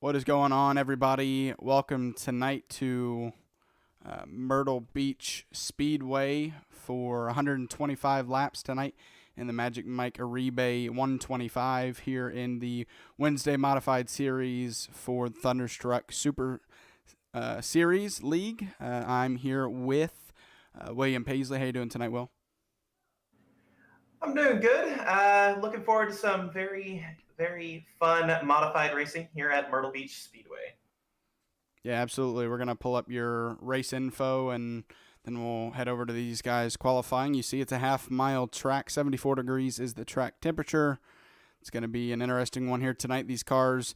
What is going on, everybody? Welcome tonight to Myrtle Beach Speedway for 125 laps tonight in the Magic Mike Iribe 125 here in the Wednesday Modified Series for Thunderstruck Super Series League. I'm here with William Paisley. How you doing tonight, Will? I'm doing good. Looking forward to some very, very fun modified racing here at Myrtle Beach Speedway. Yeah, absolutely. We're going to pull up your race info and then we'll head over to these guys qualifying. You see, it's a half-mile track. 74 degrees is the track temperature. It's going to be an interesting one here tonight. These cars,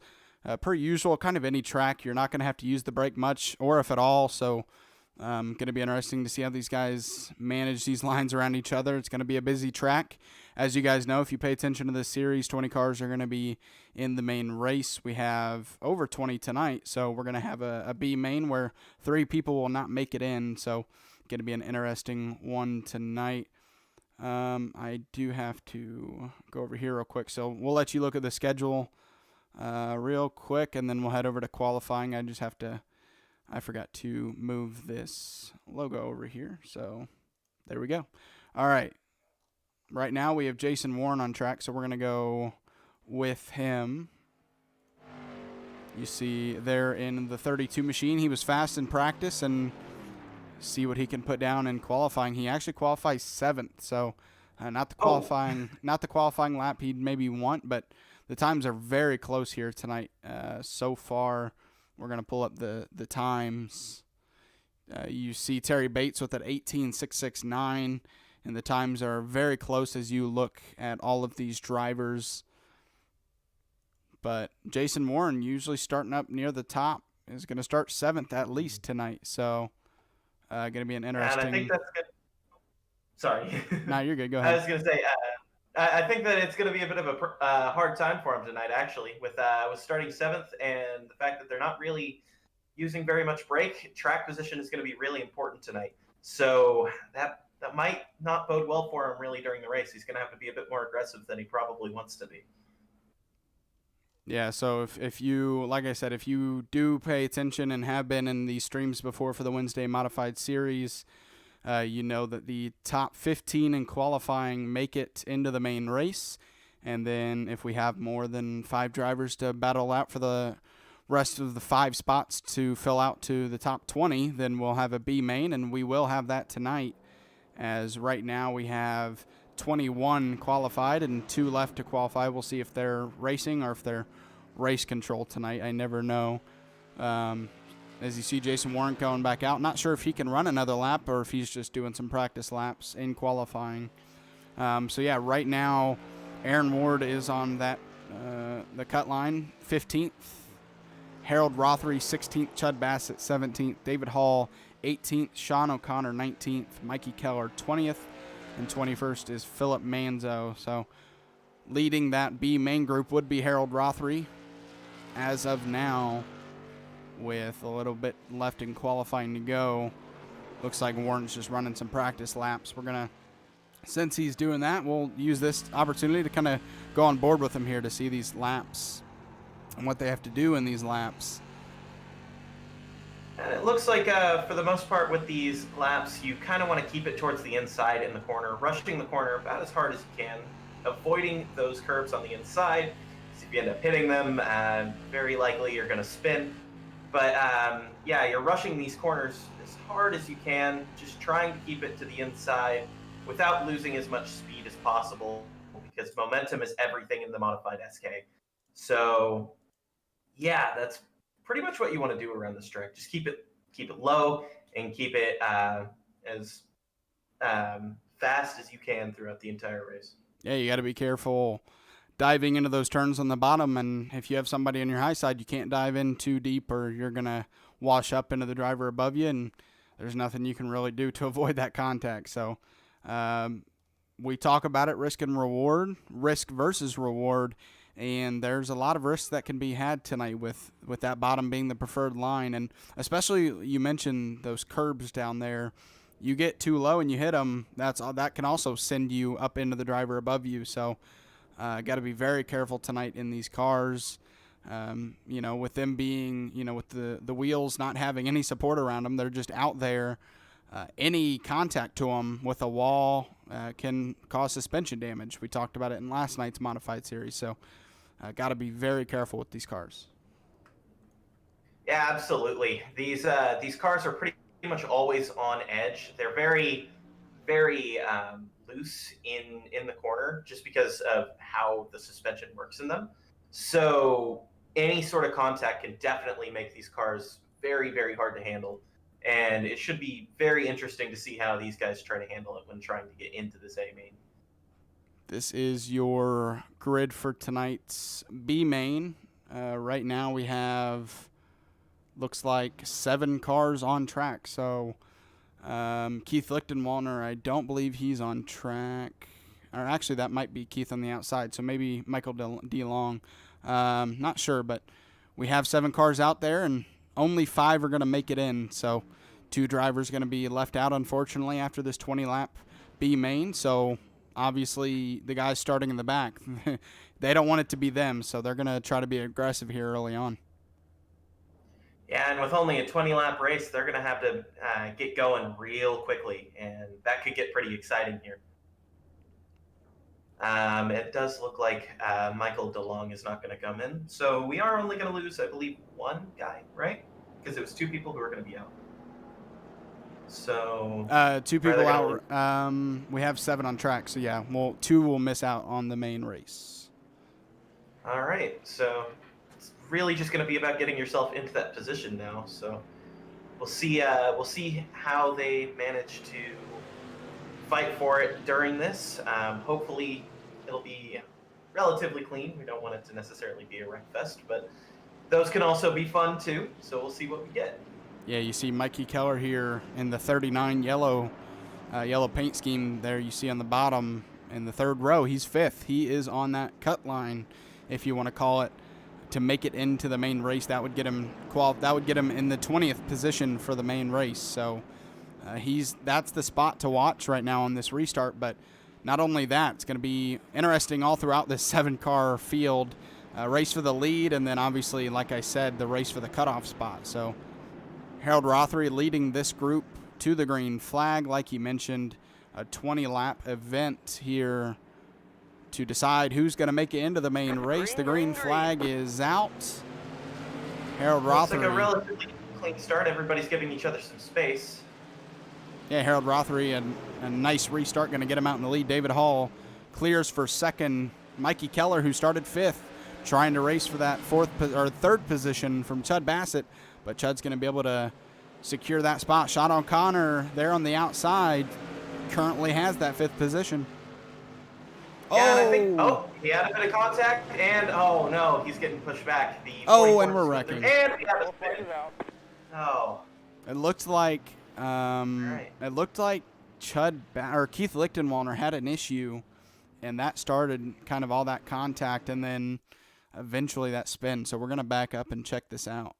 per usual, kind of any track, you're not going to have to use the brake much or if at all. So going to be interesting to see how these guys manage these lines around each other. It's going to be a busy track. As you guys know, if you pay attention to this series, 20 cars are going to be in the main race. We have over 20 tonight, so we're going to have a B main where 3 people will not make it in. So going to be an interesting one tonight. I do have to go over here real quick, so we'll let you look at the schedule real quick, and then we'll head over to qualifying. I forgot to move this logo over here, so there we go. All right. Right now we have Jason Warren on track, so we're going to go with him. You see there in the 32 machine, he was fast in practice, and see what he can put down in qualifying. He actually qualifies 7th, so not the qualifying lap he'd maybe want, but the times are very close here tonight so far. We're going to pull up the times. You see Terry Bates with an 18.669, and the times are very close as you look at all of these drivers. But Jason Warren, usually starting up near the top, is going to start 7th at least tonight. So going to be an interesting. And I think that's good. Sorry. No, you're good. Go ahead. I was going to say, I think that it's going to be a bit of a hard time for him tonight, actually, with starting 7th and the fact that they're not really using very much brake. Track position is going to be really important tonight. So that might not bode well for him really during the race. He's going to have to be a bit more aggressive than he probably wants to be. Yeah, so if you, like I said, if you do pay attention and have been in these streams before for the Wednesday Modified Series, you know that the top 15 in qualifying make it into the main race. And then if we have more than 5 drivers to battle out for the rest of the 5 spots to fill out to the top 20, then we'll have a B main, and we will have that tonight. As right now we have 21 qualified and 2 left to qualify. We'll see if they're racing or if they're race control tonight. I never know. As you see Jason Warren going back out. Not sure if he can run another lap or if he's just doing some practice laps in qualifying. So, yeah, right now Aaron Ward is on that the cut line, 15th. Harold Rothery, 16th. Chud Bassett, 17th. David Hall, 18th. Sean O'Connor, 19th. Mikey Keller, 20th. And 21st is Philip Manzo. So leading that B main group would be Harold Rothery as of now, with a little bit left in qualifying to go. Looks like Warren's just running some practice laps. We're going to, since he's doing that, we'll use this opportunity to kind of go on board with him here to see these laps and what they have to do in these laps. And it looks like, for the most part with these laps, you kind of want to keep it towards the inside in the corner, rushing the corner about as hard as you can, avoiding those curves on the inside. So if you end up hitting them, very likely you're going to spin. But, yeah, you're rushing these corners as hard as you can, just trying to keep it to the inside without losing as much speed as possible, because momentum is everything in the modified SK. So, yeah, that's pretty much what you want to do around this track. Just keep it low and keep it as fast as you can throughout the entire race. Yeah, you got to be careful diving into those turns on the bottom, and if you have somebody on your high side, you can't dive in too deep or you're going to wash up into the driver above you, and there's nothing you can really do to avoid that contact. So we talk about it, risk versus reward, and there's a lot of risks that can be had tonight with that bottom being the preferred line, and especially you mentioned those curbs down there. You get too low and you hit them, that can also send you up into the driver above you. So got to be very careful tonight in these cars. With them being, with the wheels not having any support around them, they're just out there. Any contact to them with a wall can cause suspension damage. We talked about it in last night's modified series, so got to be very careful with these cars. Yeah, absolutely. These cars are pretty much always on edge. They're very, very loose in the corner just because of how the suspension works in them. So any sort of contact can definitely make these cars very, very hard to handle. And it should be very interesting to see how these guys try to handle it when trying to get into this A main. This is your grid for tonight's B main. Right now we have, looks like 7 cars on track. So Keith Lichtenwalner, I don't believe he's on track. Or actually, that might be Keith on the outside. So maybe Michael DeLong. Not sure, but we have 7 cars out there, and only 5 are going to make it in. So 2 drivers going to be left out, unfortunately, after this 20-lap B main. So obviously, the guys starting in the back, they don't want it to be them. So they're going to try to be aggressive here early on. Yeah, and with only a 20-lap race, they're going to have to get going real quickly, and that could get pretty exciting here. It does look like Michael DeLong is not going to come in. So we are only going to lose, I believe, 1 guy, right? Because it was 2 people who were going to be out. So 2 people out. We have 7 on track. So, yeah, 2 will miss out on the main race. All right. So it's really just going to be about getting yourself into that position now. So we'll see how they manage to fight for it during this. Hopefully it'll be relatively clean. We don't want it to necessarily be a wreck fest, but those can also be fun too. So we'll see what we get. Yeah, you see Mikey Keller here in the 39 yellow paint scheme there you see on the bottom in the 3rd row. He's 5th. He is on that cut line, if you want to call it, to make it into the main race. That would get him in the 20th position for the main race. So that's the spot to watch right now on this restart. But not only that, it's going to be interesting all throughout this 7-car field. Race for the lead, and then obviously, like I said, the race for the cutoff spot. So Harold Rothery leading this group to the green flag. Like he mentioned, a 20-lap event here to decide who's going to make it into the main race. The green flag is out. Harold Rothery. Looks like a relatively clean start. Everybody's giving each other some space. Yeah, Harold Rothery, a nice restart, going to get him out in the lead. David Hall clears for 2nd. Mikey Keller, who started 5th, trying to race for that 3rd position from Chud Bassett, but Chud's going to be able to secure that spot. Sean O'Connor there on the outside currently has that 5th position. Yeah, and I think, he had a bit of contact, and no, he's getting pushed back. And we're wrecking. And we have a spin. Oh. It looked like Keith Lichtenwalner had an issue, and that started kind of all that contact, and then eventually that spin. So we're going to back up and check this out.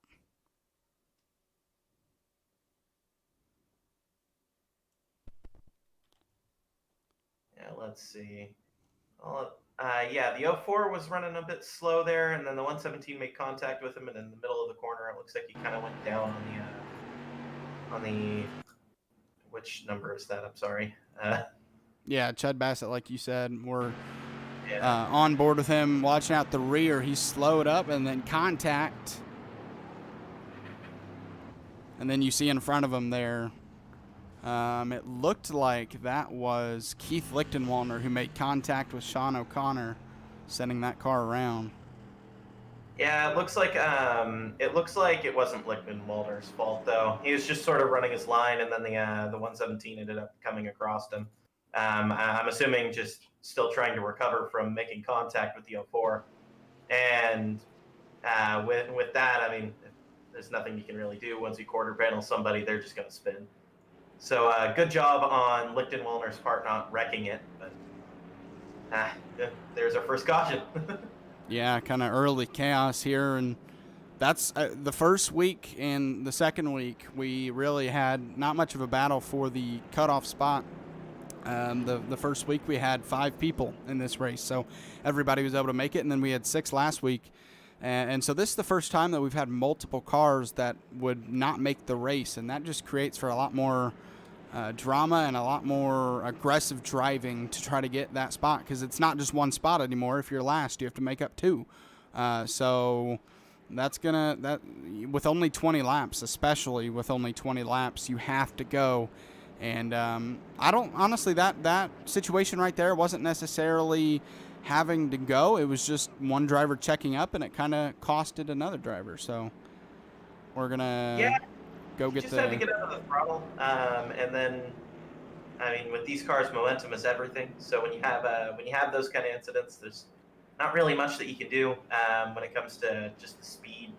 Yeah, let's see. The 04 was running a bit slow there, and then the 117 made contact with him, and in the middle of the corner, it looks like he kind of went down on the which number is that? I'm sorry. Chud Bassett, like you said, we're on board with him, watching out the rear. He slowed up and then contact. And then you see in front of him there, it looked like that was Keith Lichtenwalner who made contact with Sean O'Connor, sending that car around. Yeah, it looks like it wasn't Lichtenwalner's fault though. He was just sort of running his line, and then the 117 ended up coming across him. I'm assuming just still trying to recover from making contact with the 04. And with that, I mean, there's nothing you can really do. Once you quarter panel somebody, they're just going to spin. So good job on Lichtenwalner's part not wrecking it. But there's our first caution. Yeah, kind of early chaos here. And that's the first week and the second week, we really had not much of a battle for the cutoff spot. The first week we had 5 people in this race, so everybody was able to make it, and then we had 6 last week. And so this is the first time that we've had multiple cars that would not make the race, and that just creates for a lot more drama and a lot more aggressive driving to try to get that spot, because it's not just one spot anymore. If you're last, you have to make up two. So that's with only 20 laps, especially with only 20 laps, you have to go. And I don't honestly, that situation right there wasn't necessarily having to go. It was just one driver checking up, and it kind of costed another driver. So we're gonna go get just had to get out of the throttle. And then, I mean, with these cars, momentum is everything. So when you have those kind of incidents, there's not really much that you can do when it comes to just the speed.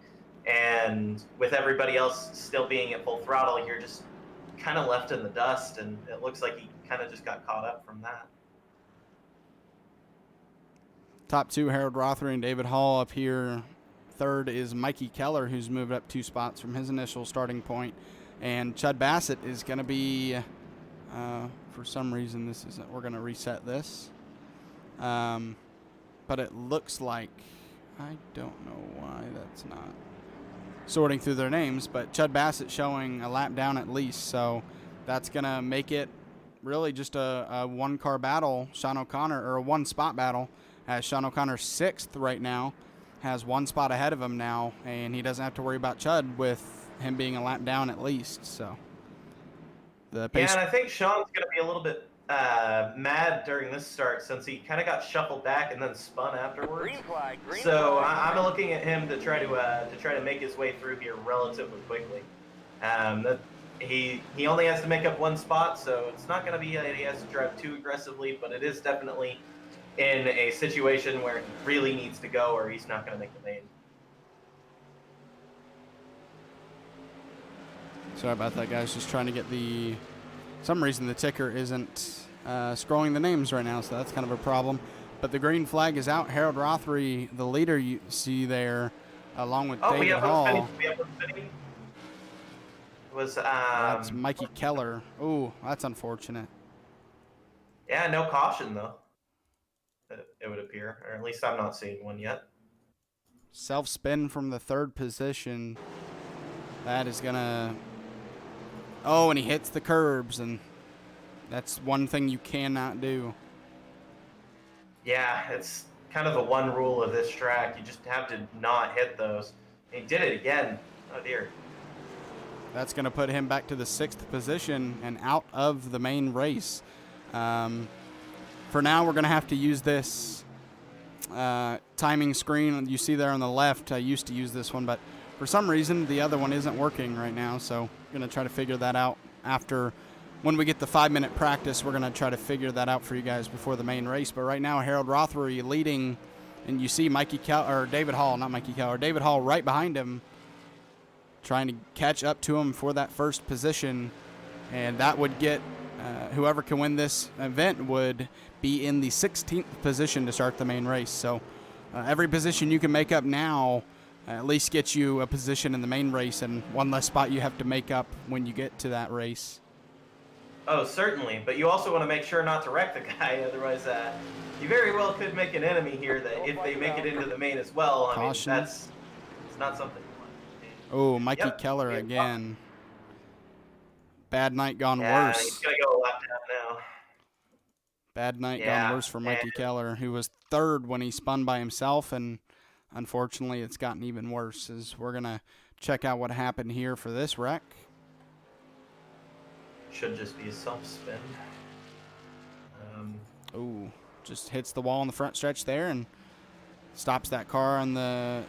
And with everybody else still being at full throttle, you're just kind of left in the dust, and it looks like he kind of just got caught up from that. Top two, Harold Rothery and David Hall up here. Third is Mikey Keller, who's moved up 2 spots from his initial starting point. And Chud Bassett is going to be, for some reason, this isn't, we're going to reset this. But it looks like, I don't know why that's not sorting through their names, but Chud Bassett showing a lap down at least. So that's going to make it really just a one-car battle, Sean O'Connor, or a one-spot battle, as Sean O'Connor's 6th right now, has 1 spot ahead of him now, and he doesn't have to worry about Chud with him being a lap down at least. So the pace. Yeah, and I think Sean's going to be a little bit mad during this start, since he kind of got shuffled back and then spun afterwards. Green flag. I'm looking at him to try to make his way through here relatively quickly. He only has to make up 1 spot, so it's not going to be that he has to drive too aggressively, but it is definitely in a situation where he really needs to go, or he's not going to make the main. Sorry about that, guys. Just trying to get some reason the ticker isn't scrolling the names right now, so that's kind of a problem. But the green flag is out. Harold Rothery, the leader you see there, along with David Hall. We have one spinning. That's Mikey Keller. Ooh, that's unfortunate. Yeah, no caution, though. It would appear, or at least I'm not seeing one yet. Self-spin from the 3rd position. That is going to... Oh, and he hits the curbs, and that's one thing you cannot do. Yeah, it's kind of the one rule of this track. You just have to not hit those. And he did it again. Oh, dear. That's going to put him back to the 6th position and out of the main race. For now, we're going to have to use this timing screen you see there on the left. I used to use this one, but for some reason, the other one isn't working right now, so we're going to try to figure that out when we get the 5-minute practice. We're going to try to figure that out for you guys before the main race. But right now, Harold Rothery leading, and you see David Hall right behind him, trying to catch up to him for that first position, and that would get whoever can win this event would be in the 16th position to start the main race. So every position you can make up now at least gets you a position in the main race, and one less spot you have to make up when you get to that race. Oh, certainly, but you also want to make sure not to wreck the guy, otherwise you very well could make an enemy here that if they make it into the main as well, I mean, it's not something you want. Oh, Mikey Keller again. Bad night gone yeah, worse. He's going to go a lap down now. Bad night gone worse for Mikey Keller, who was 3rd when he spun by himself, and unfortunately it's gotten even worse. As we're going to check out what happened here for this wreck. Should just be a self-spin. Oh, just hits the wall in the front stretch there and stops that car on the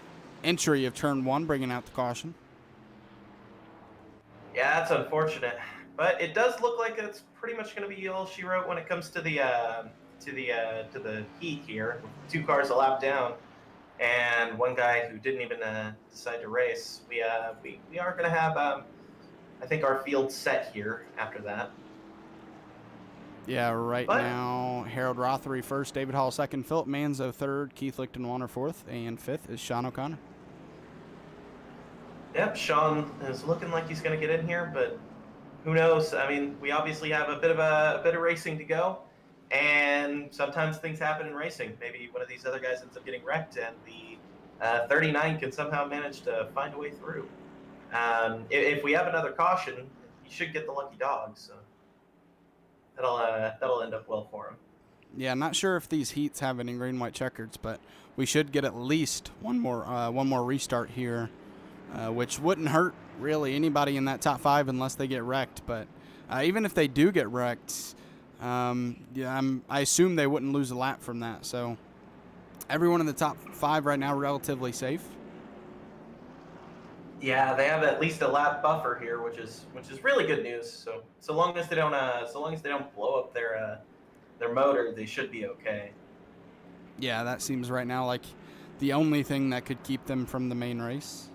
entry of turn 1, bringing out the caution. Yeah, that's unfortunate, but it does look like it's pretty much going to be all she wrote when it comes to the heat here. 2 cars a lap down, and one guy who didn't even decide to race. We are going to have I think our field set here after that. Yeah, now Harold Rothery 1st, David Hall 2nd, Philip Manzo 3rd, Keith Lichtenwander 4th, and 5th is Sean O'Connor. Yep, Sean is looking like he's going to get in here, but who knows? I mean, we obviously have a bit of racing to go, and sometimes things happen in racing. Maybe one of these other guys ends up getting wrecked, and the 39 can somehow manage to find a way through. If we have another caution, you should get the lucky dog. So that'll end up well for him. Yeah, not sure if these heats have any green white checkers, but we should get at least one more restart here, which wouldn't hurt really anybody in that top 5 unless they get wrecked. But even if they do get wrecked, I assume they wouldn't lose a lap from that. So everyone in the top 5 right now relatively safe. Yeah, they have at least a lap buffer here, which is really good news. So long as they don't blow up their motor, they should be okay. Yeah, that seems right now like the only thing that could keep them from the main race.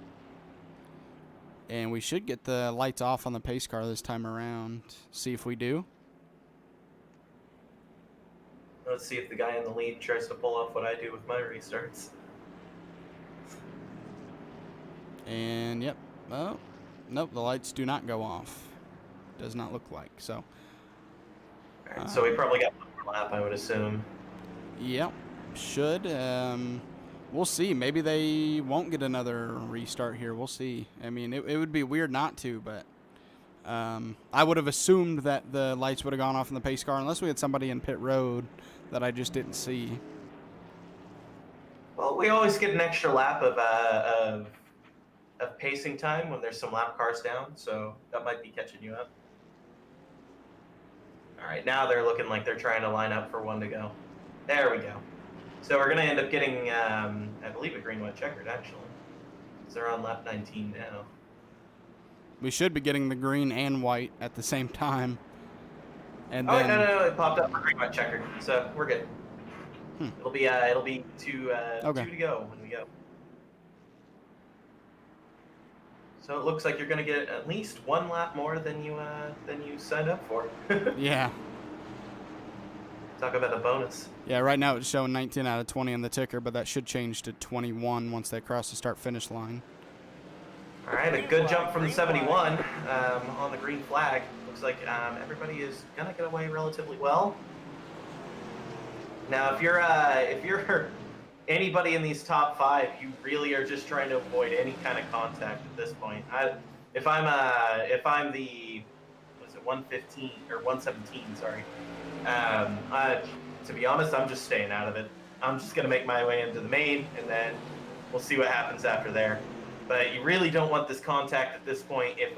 And we should get the lights off on the pace car this time around. See if we do. Let's see if the guy in the lead tries to pull off what I do with my restarts. And yep. Oh, nope, the lights do not go off. Does not look like. So. All right, so we probably got one more lap, I would assume. Yep. Should. We'll see. Maybe they won't get another restart here. We'll see. I mean, it would be weird not to, but I would have assumed that the lights would have gone off in the pace car unless we had somebody in pit road that I just didn't see. Well, we always get an extra lap of pacing time when there's some lap cars down, so that might be catching you up. All right, now they're looking like they're trying to line up for one to go. There we go. So we're going to end up getting, I believe, a green-white checkered, actually. So they're on lap 19 now. We should be getting the green and white at the same time. And oh, then... no, it popped up for green-white checkered, so we're good. It'll be two to go when we go. So it looks like you're going to get at least one lap more than you signed up for. Yeah. Talk about a bonus. Yeah, right now it's showing 19 out of 20 on the ticker, but that should change to 21 once they cross the start-finish line. All right, a good jump from the 71 on the green flag. Looks like everybody is going to get away relatively well. Now, if you're anybody in these top 5, you really are just trying to avoid any kind of contact at this point. If I'm the 115 or 117, sorry. To be honest, I'm just staying out of it. I'm just gonna make my way into the main, and then we'll see what happens after there. But you really don't want this contact at this point if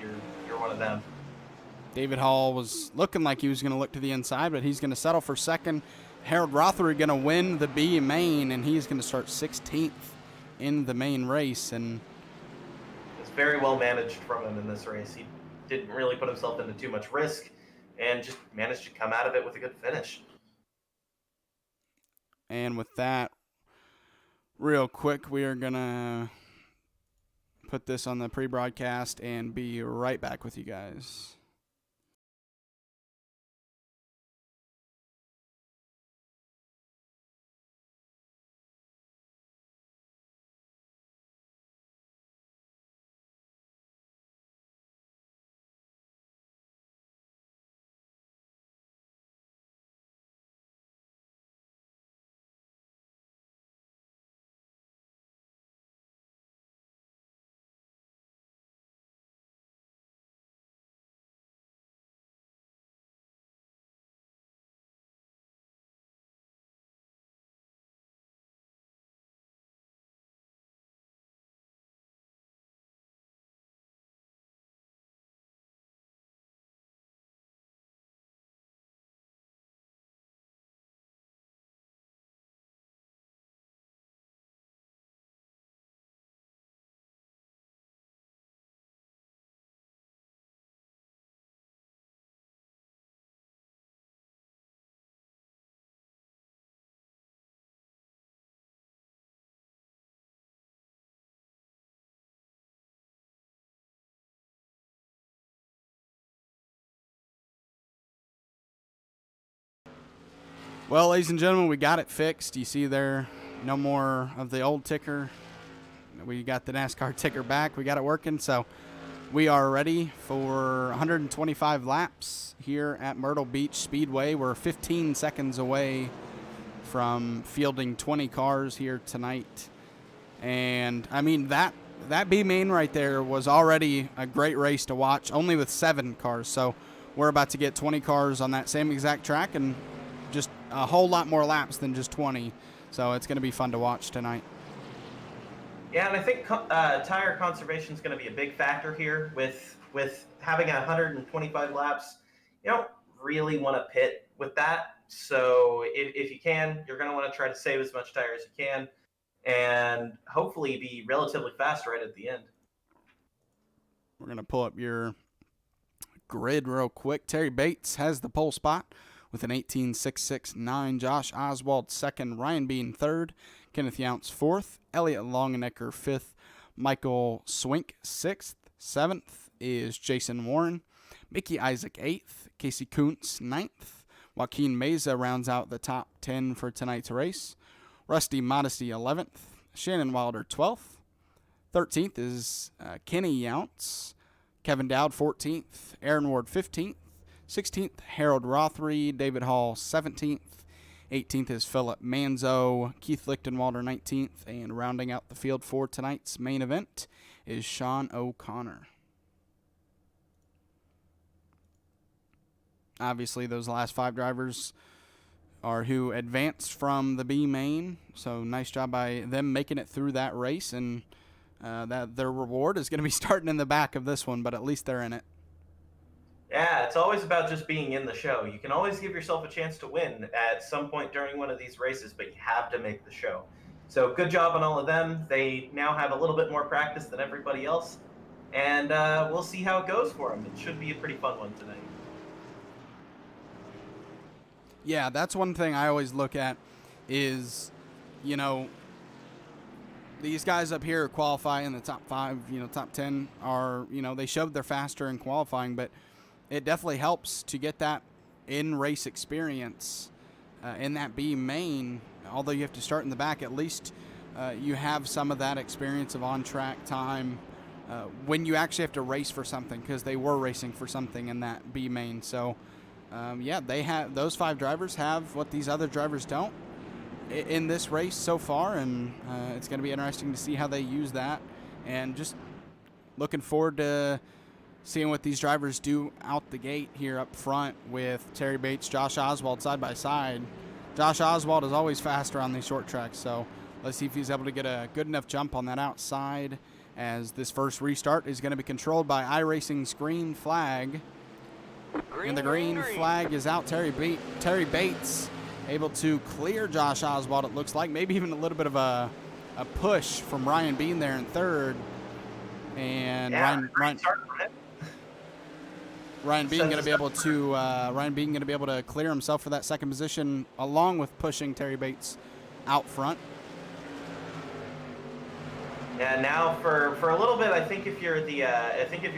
you're one of them. David Hall was looking like he was going to look to the inside, but he's going to settle for second. Harold Rothery going to win the B main, and he's going to start 16th in the main race. And it's very well managed from him in this race. He didn't really put himself into too much risk and just managed to come out of it with a good finish. And with that, real quick, we are going to put this on the pre-broadcast and be right back with you guys. Well, ladies and gentlemen, we got it fixed. You see there, no more of the old ticker. We got the NASCAR ticker back. We got it working. So we are ready for 125 laps here at Myrtle Beach Speedway. We're 15 seconds away from fielding 20 cars here tonight. And, I mean, that B main right there was already a great race to watch, only with 7 cars. So we're about to get 20 cars on that same exact track and just a whole lot more laps than just 20. So it's going to be fun to watch tonight. Yeah, and I think tire conservation is going to be a big factor here with having 125 laps. You don't really want to pit with that. So if you can, you're going to want to try to save as much tire as you can and hopefully be relatively fast right at the end. We're going to pull up your grid real quick. Terry Bates has the pole spot with an 18.669. Josh Oswald second. Ryan Bean third. Kenneth Younts fourth. Elliott Longenecker fifth. Michael Swink sixth. Seventh is Jason Warren. Mickey Isaac eighth. Casey Kuntz ninth. Joaquin Meza rounds out the top 10 for tonight's race. Rusty Modesty 11th. Shannon Wilder 12th. 13th is Kenny Younts. Kevin Dowd 14th. Aaron Ward 15th. 16th, Harold Rothery. David Hall 17th. 18th is Philip Manzo. Keith Lichtenwalder 19th. And rounding out the field for tonight's main event is Sean O'Connor. Obviously, those last 5 drivers are who advanced from the B main. So nice job by them making it through that race. And that their reward is going to be starting in the back of this one, but at least they're in it. Yeah, it's always about just being in the show. You can always give yourself a chance to win at some point during one of these races, but you have to make the show. So good job on all of them. They now have a little bit more practice than everybody else, and we'll see how it goes for them. It should be a pretty fun one tonight. Yeah, that's one thing I always look at is, you know, these guys up here qualify in the top 5, top 10 are, they showed they're faster in qualifying, but it definitely helps to get that in-race experience in that B main. Although you have to start in the back, at least you have some of that experience of on-track time when you actually have to race for something, because they were racing for something in that B main. So, they have those 5 drivers have what these other drivers don't in this race so far, and it's going to be interesting to see how they use that, and just looking forward to seeing what these drivers do out the gate here up front with Terry Bates, Josh Oswald side by side. Josh Oswald is always faster on these short tracks, so let's see if he's able to get a good enough jump on that outside, as this first restart is going to be controlled by iRacing's green flag. And the green flag is out. Terry Bates able to clear Josh Oswald, it looks like. Maybe even a little bit of a push from Ryan Bean there in third. And Ryan Bean going to be able to clear himself for that second position, along with pushing Terry Bates out front. Yeah, now for a little bit, I think if you're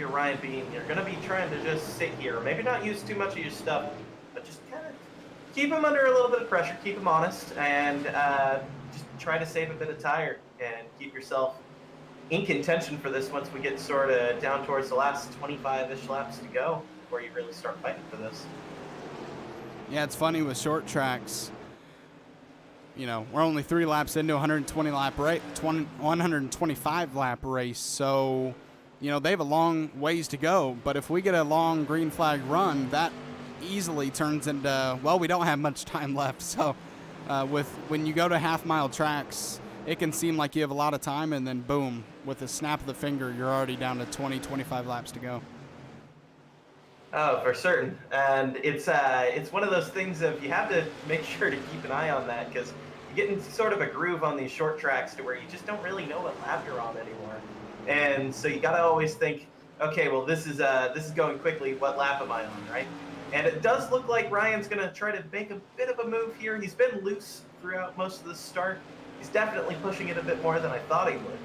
Ryan Bean, you're going to be trying to just sit here, maybe not use too much of your stuff, but just kind of keep him under a little bit of pressure, keep him honest, and just try to save a bit of tire and keep yourself in contention for this once we get sort of down towards the last 25-ish laps to go before you really start fighting for this. Yeah, it's funny with short tracks. We're only 3 laps into 125 lap race, so they have a long ways to go. But if we get a long green flag run, that easily turns into, we don't have much time left. So when you go to half-mile tracks, it can seem like you have a lot of time, and then boom, with a snap of the finger, you're already down to 25 laps to go. Oh, for certain. And it's one of those things of you have to make sure to keep an eye on that, because you get in sort of a groove on these short tracks to where you just don't really know what lap you're on anymore. And so you got to always think, okay, well, this is going quickly. What lap am I on, right? And it does look like Ryan's going to try to make a bit of a move here. He's been loose throughout most of the start. He's definitely pushing it a bit more than I thought he would.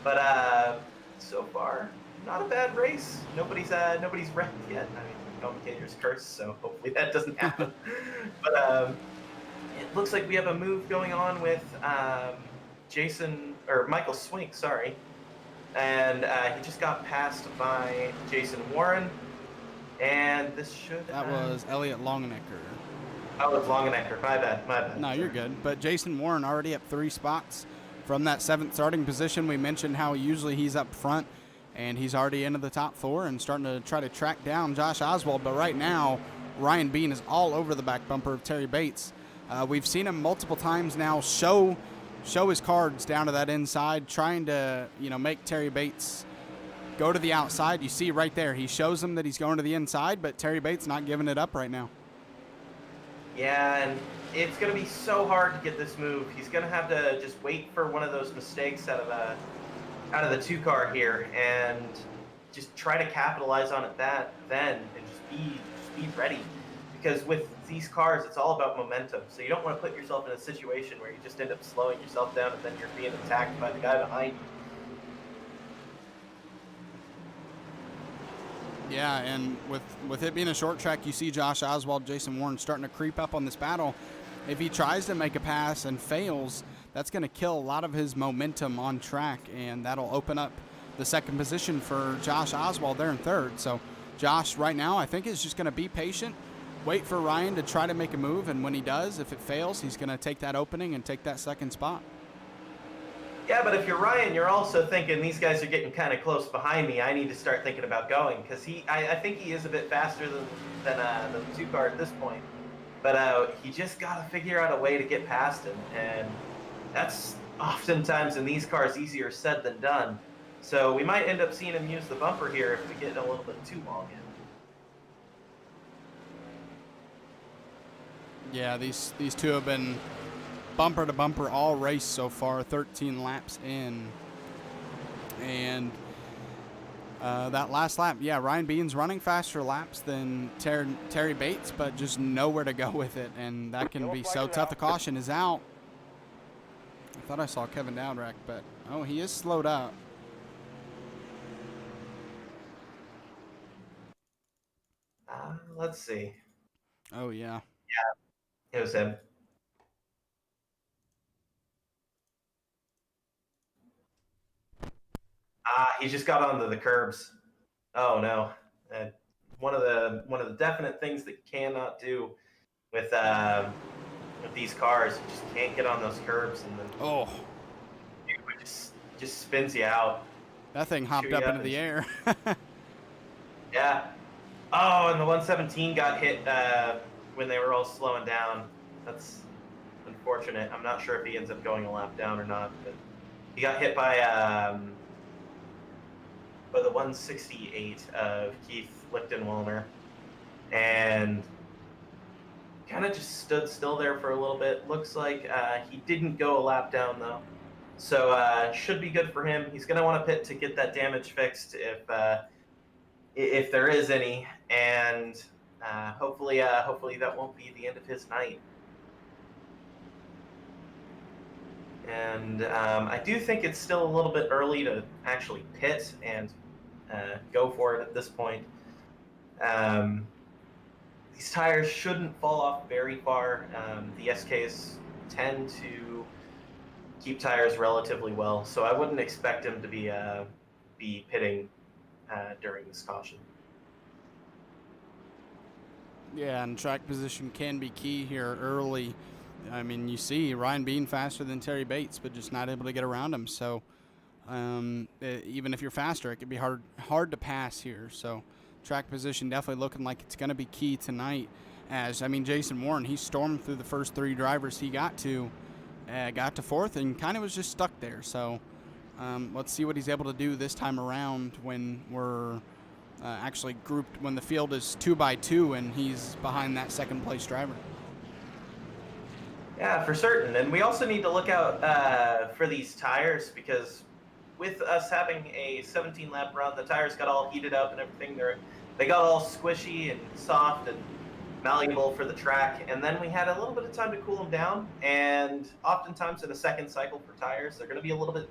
But so far, not a bad race. Nobody's wrecked yet. I mean, commentator's curse, so hopefully that doesn't happen. But it looks like we have a move going on with Michael Swink, sorry. And he just got passed by Jason Warren. And this should... That was Elliott Longenecker. Oh, it's long and extra. My bad. My bad. No, you're good. But Jason Warren already up 3 spots from that 7th starting position. We mentioned how usually he's up front, and he's already into the top 4 and starting to try to track down Josh Oswald. But right now, Ryan Bean is all over the back bumper of Terry Bates. We've seen him multiple times now show his cards down to that inside, trying to make Terry Bates go to the outside. You see right there, he shows him that he's going to the inside, but Terry Bates not giving it up right now. Yeah, and it's going to be so hard to get this move. He's going to have to just wait for one of those mistakes out of the 2 car here and just try to capitalize on it then and just be ready. Because with these cars, it's all about momentum. So you don't want to put yourself in a situation where you just end up slowing yourself down and then you're being attacked by the guy behind you. Yeah, and with it being a short track, you see Josh Oswald, Jason Warren starting to creep up on this battle. If he tries to make a pass and fails, that's going to kill a lot of his momentum on track, and that'll open up the 2nd position for Josh Oswald there in 3rd. So Josh right now, I think, is just going to be patient, wait for Ryan to try to make a move, and when he does, if it fails, he's going to take that opening and take that 2nd spot. Yeah, but if you're Ryan, you're also thinking these guys are getting kind of close behind me. I need to start thinking about going because I think he is a bit faster than the 2 car at this point. But he just got to figure out a way to get past him, and that's oftentimes in these cars easier said than done. So we might end up seeing him use the bumper here if we get a little bit too long in. Yeah, these 2 have been bumper to bumper all race so far, 13 laps in. And that last lap, yeah, Ryan Bean's running faster laps than Terry Bates, but just nowhere to go with it, and that can be so tough. The caution is out. I thought I saw Kevin Dowdrack, but oh, he is slowed up. Let's see. Oh, yeah. Yeah, it was him. He just got onto the curbs. Oh no! One of the definite things that you cannot do with these cars, you just can't get on those curbs, and then it just spins you out. That thing hopped up into the air. Yeah. Oh, and the 117 got hit when they were all slowing down. That's unfortunate. I'm not sure if he ends up going a lap down or not, but he got hit by the 168 of Keith Lichtenwalner, and kind of just stood still there for a little bit. Looks like he didn't go a lap down though, so should be good for him. He's going to want to pit to get that damage fixed if there is any, and hopefully that won't be the end of his night. And I do think it's still a little bit early to actually pit and go for it at this point. These tires shouldn't fall off very far. The SKs tend to keep tires relatively well, so I wouldn't expect him to be pitting during this caution. Yeah, and track position can be key here early. I mean, you see Ryan Bean faster than Terry Bates, but just not able to get around him. So even if you're faster, it can be hard to pass here. So track position definitely looking like it's going to be key tonight. Jason Warren, he stormed through the first 3 drivers he got to 4th and kind of was just stuck there. So let's see what he's able to do this time around when we're actually grouped, when the field is 2 by 2 and he's behind that 2nd place driver. Yeah, for certain. And we also need to look out for these tires, because with us having a 17-lap run, the tires got all heated up and everything. They got all squishy and soft and malleable for the track. And then we had a little bit of time to cool them down. And oftentimes in a second cycle for tires, they're going to be a little bit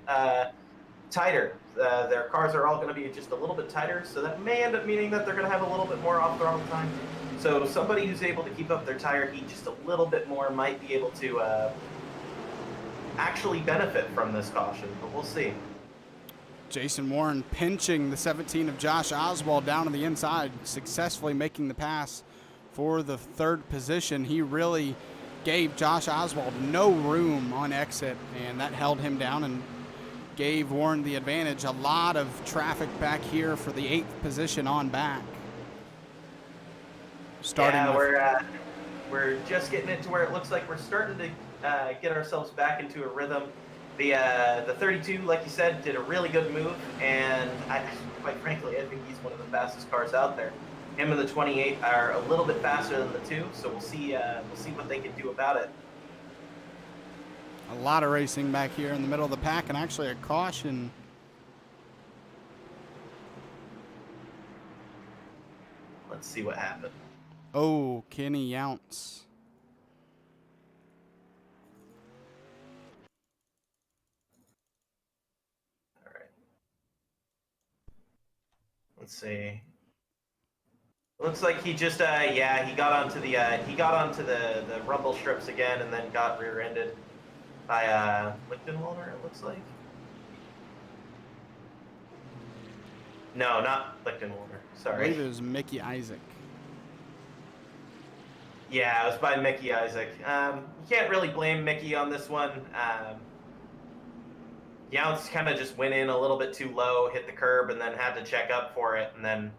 tighter. Their cars are all going to be just a little bit tighter. So that may end up meaning that they're going to have a little bit more off-throttle time. So somebody who's able to keep up their tire heat just a little bit more might be able to actually benefit from this caution, but we'll see. Jason Warren pinching the 17 of Josh Oswald down to the inside, successfully making the pass for the third position. He really gave Josh Oswald no room on exit, and that held him down and gave Warren the advantage. A lot of traffic back here for the 8th position on back. We're just getting it to where it looks like we're starting to get ourselves back into a rhythm. The 32, like you said, did a really good move, and quite frankly, I think he's one of the fastest cars out there. Him and the 28 are a little bit faster than the 2, so we'll see what they can do about it. A lot of racing back here in the middle of the pack, and actually a caution. Let's see what happened. Oh, Kenny Younts. All right. Let's see. Looks like he just he got onto the rumble strips again, and then got rear-ended by Lichtenwalder, it looks like. No, not Lichtenwalder. Sorry. I believe it was Mickey Isaac. Yeah, it was by Mickey Isaac. You can't really blame Mickey on this one. Younts kind of just went in a little bit too low, hit the curb, and then had to check up for it, and then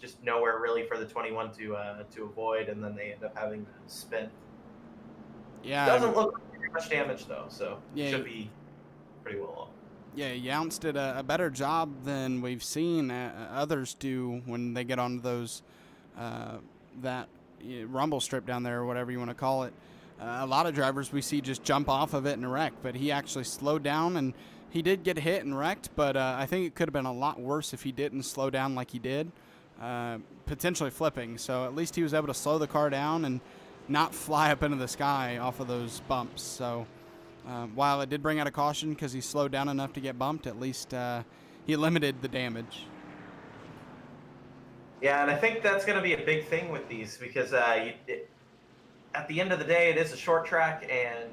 just nowhere really for the 21 to avoid, and then they end up having to spin. Yeah, doesn't look like very much damage though, so should be pretty well off. Yeah, Younts did a better job than we've seen others do when they get onto those that rumble strip down there, or whatever you want to call it. A lot of drivers we see just jump off of it and wreck, but he actually slowed down, and he did get hit and wrecked, but I think it could have been a lot worse if he didn't slow down like he did, potentially flipping. So at least he was able to slow the car down and not fly up into the sky off of those bumps. So while it did bring out a caution because he slowed down enough to get bumped, at least he limited the damage. Yeah, and I think that's going to be a big thing with these because at the end of the day, it is a short track, and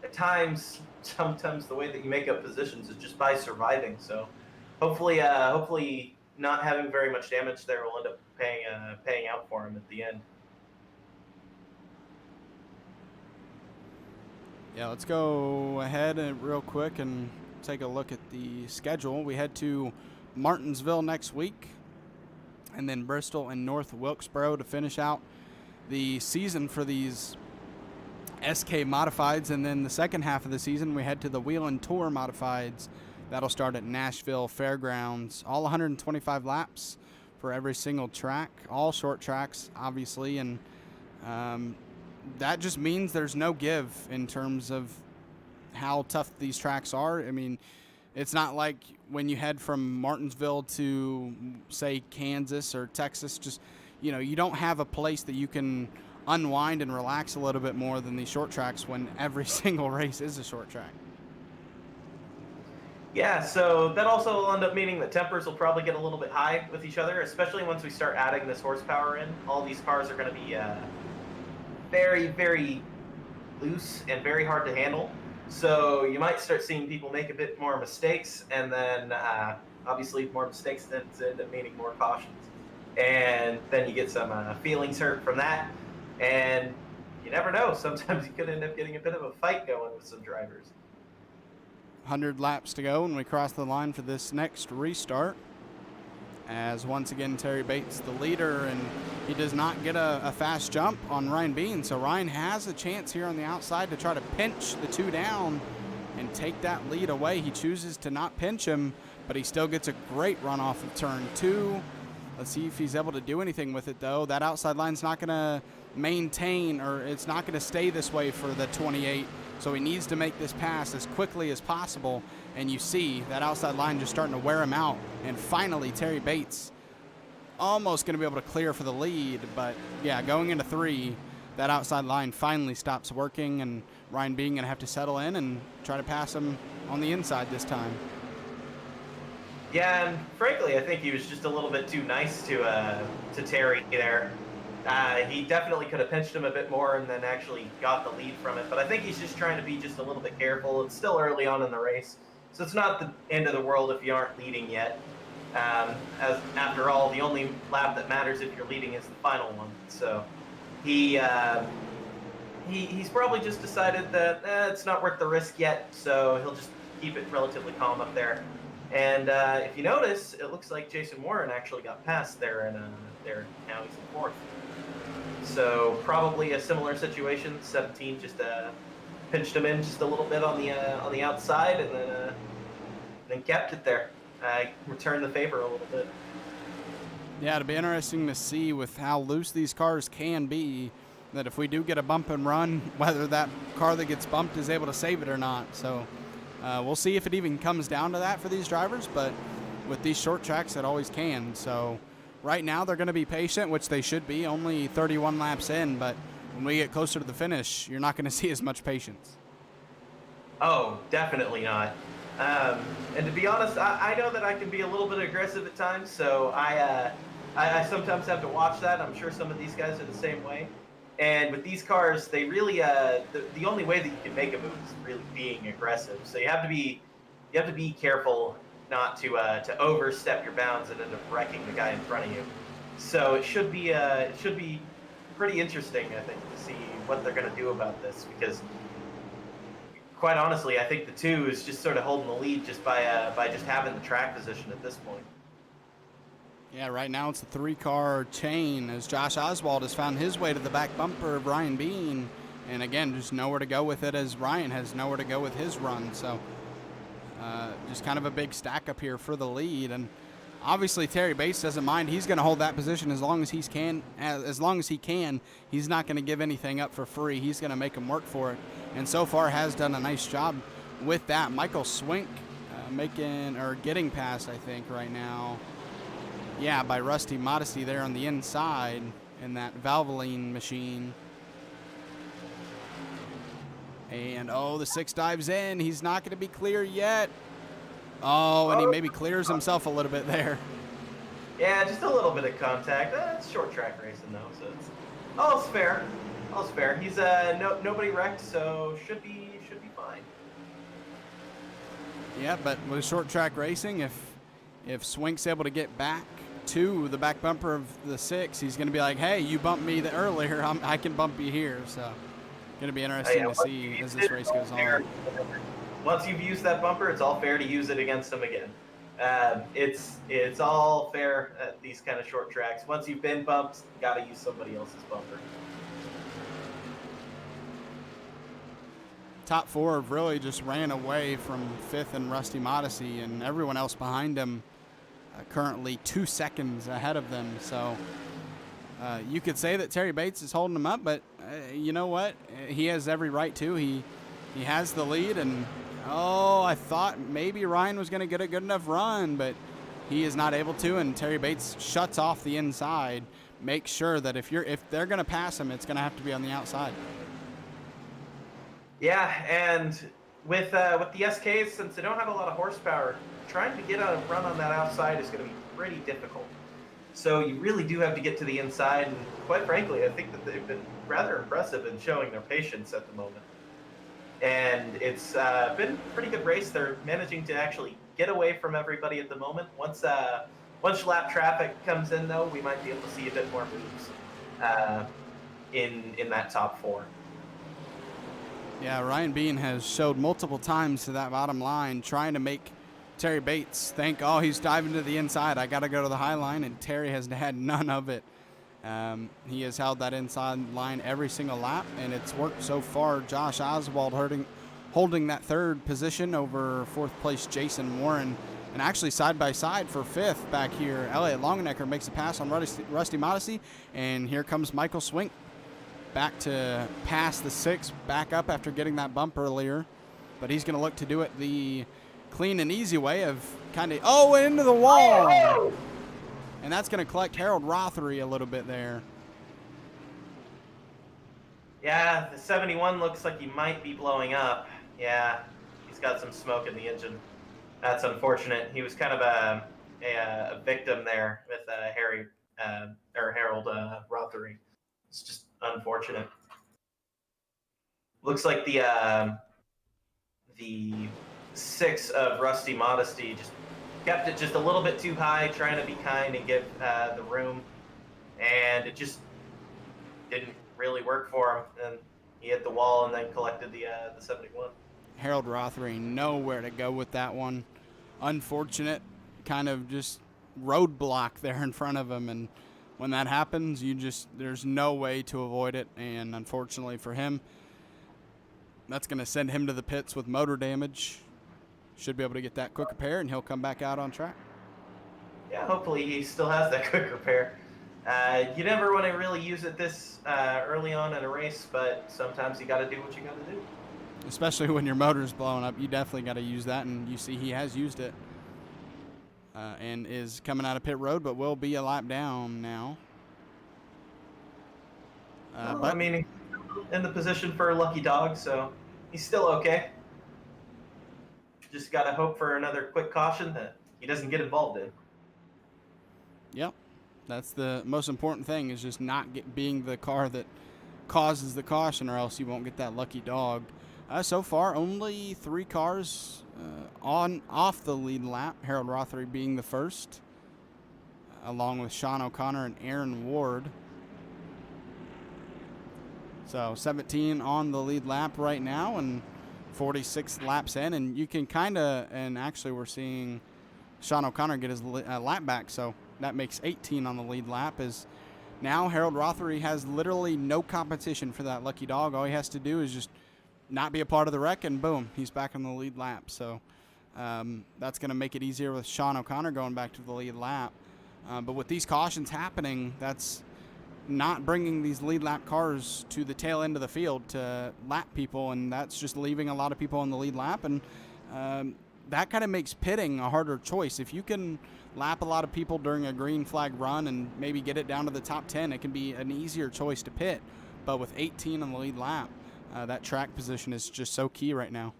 at times, sometimes the way that you make up positions is just by surviving. So hopefully not having very much damage there will end up paying out for him at the end. Yeah, let's go ahead and real quick and take a look at the schedule. We head to Martinsville next week, and then Bristol and North Wilkesboro to finish out the season for these SK Modifieds. And then the second half of the season, we head to the Whelen Tour Modifieds. That'll start at Nashville Fairgrounds. All 125 laps for every single track, all short tracks, obviously, and that just means there's no give in terms of how tough these tracks are. I mean, it's not like when you head from Martinsville to, say, Kansas or Texas, just, you don't have a place that you can unwind and relax a little bit more than these short tracks when every single race is a short track. Yeah, so that also will end up meaning that tempers will probably get a little bit high with each other, especially once we start adding this horsepower in. All these cars are going to be very, very loose and very hard to handle. So you might start seeing people make a bit more mistakes, and then obviously more mistakes tend to end up meaning more cautions. And then you get some feelings hurt from that. And you never know. Sometimes you could end up getting a bit of a fight going with some drivers. 100 laps to go when we cross the line for this next restart. As once again, Terry Bates the leader, and he does not get a fast jump on Ryan Bean. So Ryan has a chance here on the outside to try to pinch the two down and take that lead away. He chooses to not pinch him, but he still gets a great run off of turn 2. Let's see if he's able to do anything with it, though. That outside line's not going to maintain, or it's not going to stay this way for the 28. So he needs to make this pass as quickly as possible. And you see that outside line just starting to wear him out. And finally, Terry Bates almost going to be able to clear for the lead. But, yeah, going into 3, that outside line finally stops working. And Ryan Bean going to have to settle in and try to pass him on the inside this time. Yeah, and frankly, I think he was just a little bit too nice to Terry there. He definitely could have pinched him a bit more and then actually got the lead from it. But I think he's just trying to be just a little bit careful. It's still early on in the race, so it's not the end of the world if you aren't leading yet. As after all, the only lap that matters if you're leading is the final one. So he he's probably just decided that it's not worth the risk yet, so he'll just keep it relatively calm up there. And if you notice, it looks like Jason Warren actually got past there, and now he's in fourth. So probably a similar situation. 17 just pinched him in just a little bit on the outside, and then kept it there. Returned the favor a little bit. Yeah, it'll be interesting to see with how loose these cars can be, that if we do get a bump and run, whether that car that gets bumped is able to save it or not. So we'll see if it even comes down to that for these drivers, but with these short tracks, it always can. So right now they're going to be patient, which they should be, only 31 laps in, but when we get closer to the finish, you're not going to see as much patience. Oh, definitely not. And to be honest, I know that I can be a little bit aggressive at times, so I sometimes have to watch that. I'm sure some of these guys are the same way. And with these cars, they really the only way that you can make a move is really being aggressive. So you have to be careful not to overstep your bounds and end up wrecking the guy in front of you. So it should be pretty interesting, I think, to see what they're going to do about this, because quite honestly, I think the 2 is just sort of holding the lead just by just having the track position at this point. Yeah, right now it's a 3-car chain as Josh Oswald has found his way to the back bumper of Ryan Bean. And again, just nowhere to go with it, as Ryan has nowhere to go with his run. So just kind of a big stack up here for the lead. And obviously Terry Bates doesn't mind. He's going to hold that position as long as he can. He's not going to give anything up for free. He's going to make him work for it. And so far has done a nice job with that. Michael Swink getting past, I think, right now. Yeah, by Rusty Modesty there on the inside in that Valvoline machine. And, the 6 dives in. He's not going to be clear yet. And he maybe clears himself a little bit there. Yeah, just a little bit of contact. It's short track racing, though, so it's fair. All's fair. He's nobody wrecked, so should be fine. Yeah, but with short track racing, if Swink's able to get back to the back bumper of the 6, he's going to be like, hey, you bumped me earlier, I can bump you here. So going to be interesting to see as this race goes on. Once you've used that bumper, it's all fair to use it against him again. It's all fair at these kind of short tracks. Once you've been bumped, you got to use somebody else's bumper. Top 4 have really just ran away from 5th and Rusty Modesty, and everyone else behind him currently 2 seconds ahead of them. So you could say that Terry Bates is holding him up, but you know what? He has every right to. He has the lead, and I thought maybe Ryan was going to get a good enough run, but he is not able to, and Terry Bates shuts off the inside. Make sure that if they're going to pass him, it's going to have to be on the outside. Yeah, and with the SKs, since they don't have a lot of horsepower, trying to get a run on that outside is going to be pretty difficult. So you really do have to get to the inside, and quite frankly, I think that they've been rather impressive in showing their patience at the moment. And it's been a pretty good race. They're managing to actually get away from everybody at the moment. Once lap traffic comes in, though, we might be able to see a bit more moves in that top 4. Yeah, Ryan Bean has showed multiple times to that bottom line, trying to make Terry Bates think, he's diving to the inside, I got to go to the high line, and Terry has had none of it. He has held that inside line every single lap, and it's worked so far. Josh Oswald holding that 3rd position over 4th place Jason Warren, and actually side by side for 5th back here. Elliot Longenecker makes a pass on Rusty Modesty, and here comes Michael Swink back to pass the 6 back up after getting that bump earlier, but he's going to look to do it the clean and easy way of into the wall. And that's going to collect Harold Rothery a little bit there. Yeah, the 71 looks like he might be blowing up. Yeah, he's got some smoke in the engine. That's unfortunate. He was kind of a victim there with Harold Rothery. It's just unfortunate. Looks like the 6 of Rusty Modesty just kept it just a little bit too high, trying to be kind and give the room, and it just didn't really work for him. And he hit the wall and then collected the 71. Harold Rothery nowhere to go with that one. Unfortunate, kind of just roadblock there in front of him, and when that happens, there's no way to avoid it. And unfortunately for him, that's going to send him to the pits with motor damage. Should be able to get that quick repair, and he'll come back out on track. Yeah, hopefully he still has that quick repair. You never want to really use it this early on in a race, but sometimes you got to do what you got to do. Especially when your motor's blowing up, you definitely got to use that, and you see he has used it and is coming out of pit road, but will be a lap down now. I mean, he's in the position for a lucky dog, so he's still okay. Just got to hope for another quick caution that he doesn't get involved in. Yep. That's the most important thing, is just not being the car that causes the caution, or else you won't get that lucky dog. So far, only 3 cars off the lead lap, Harold Rothery being the first, along with Sean O'Connor and Aaron Ward. So 17 on the lead lap right now, and 46 laps in, and you can kind of, and actually we're seeing Sean O'Connor get his lap back, so that makes 18 on the lead lap. Is now Harold Rothery has literally no competition for that lucky dog. All he has to do is just not be a part of the wreck, and boom, he's back on the lead lap. So that's going to make it easier with Sean O'Connor going back to the lead lap. But with these cautions happening, that's not bringing these lead lap cars to the tail end of the field to lap people, and that's just leaving a lot of people on the lead lap, and that kind of makes pitting a harder choice. If you can lap a lot of people during a green flag run and maybe get it down to the top 10, it can be an easier choice to pit. But with 18 on the lead lap, that track position is just so key right now.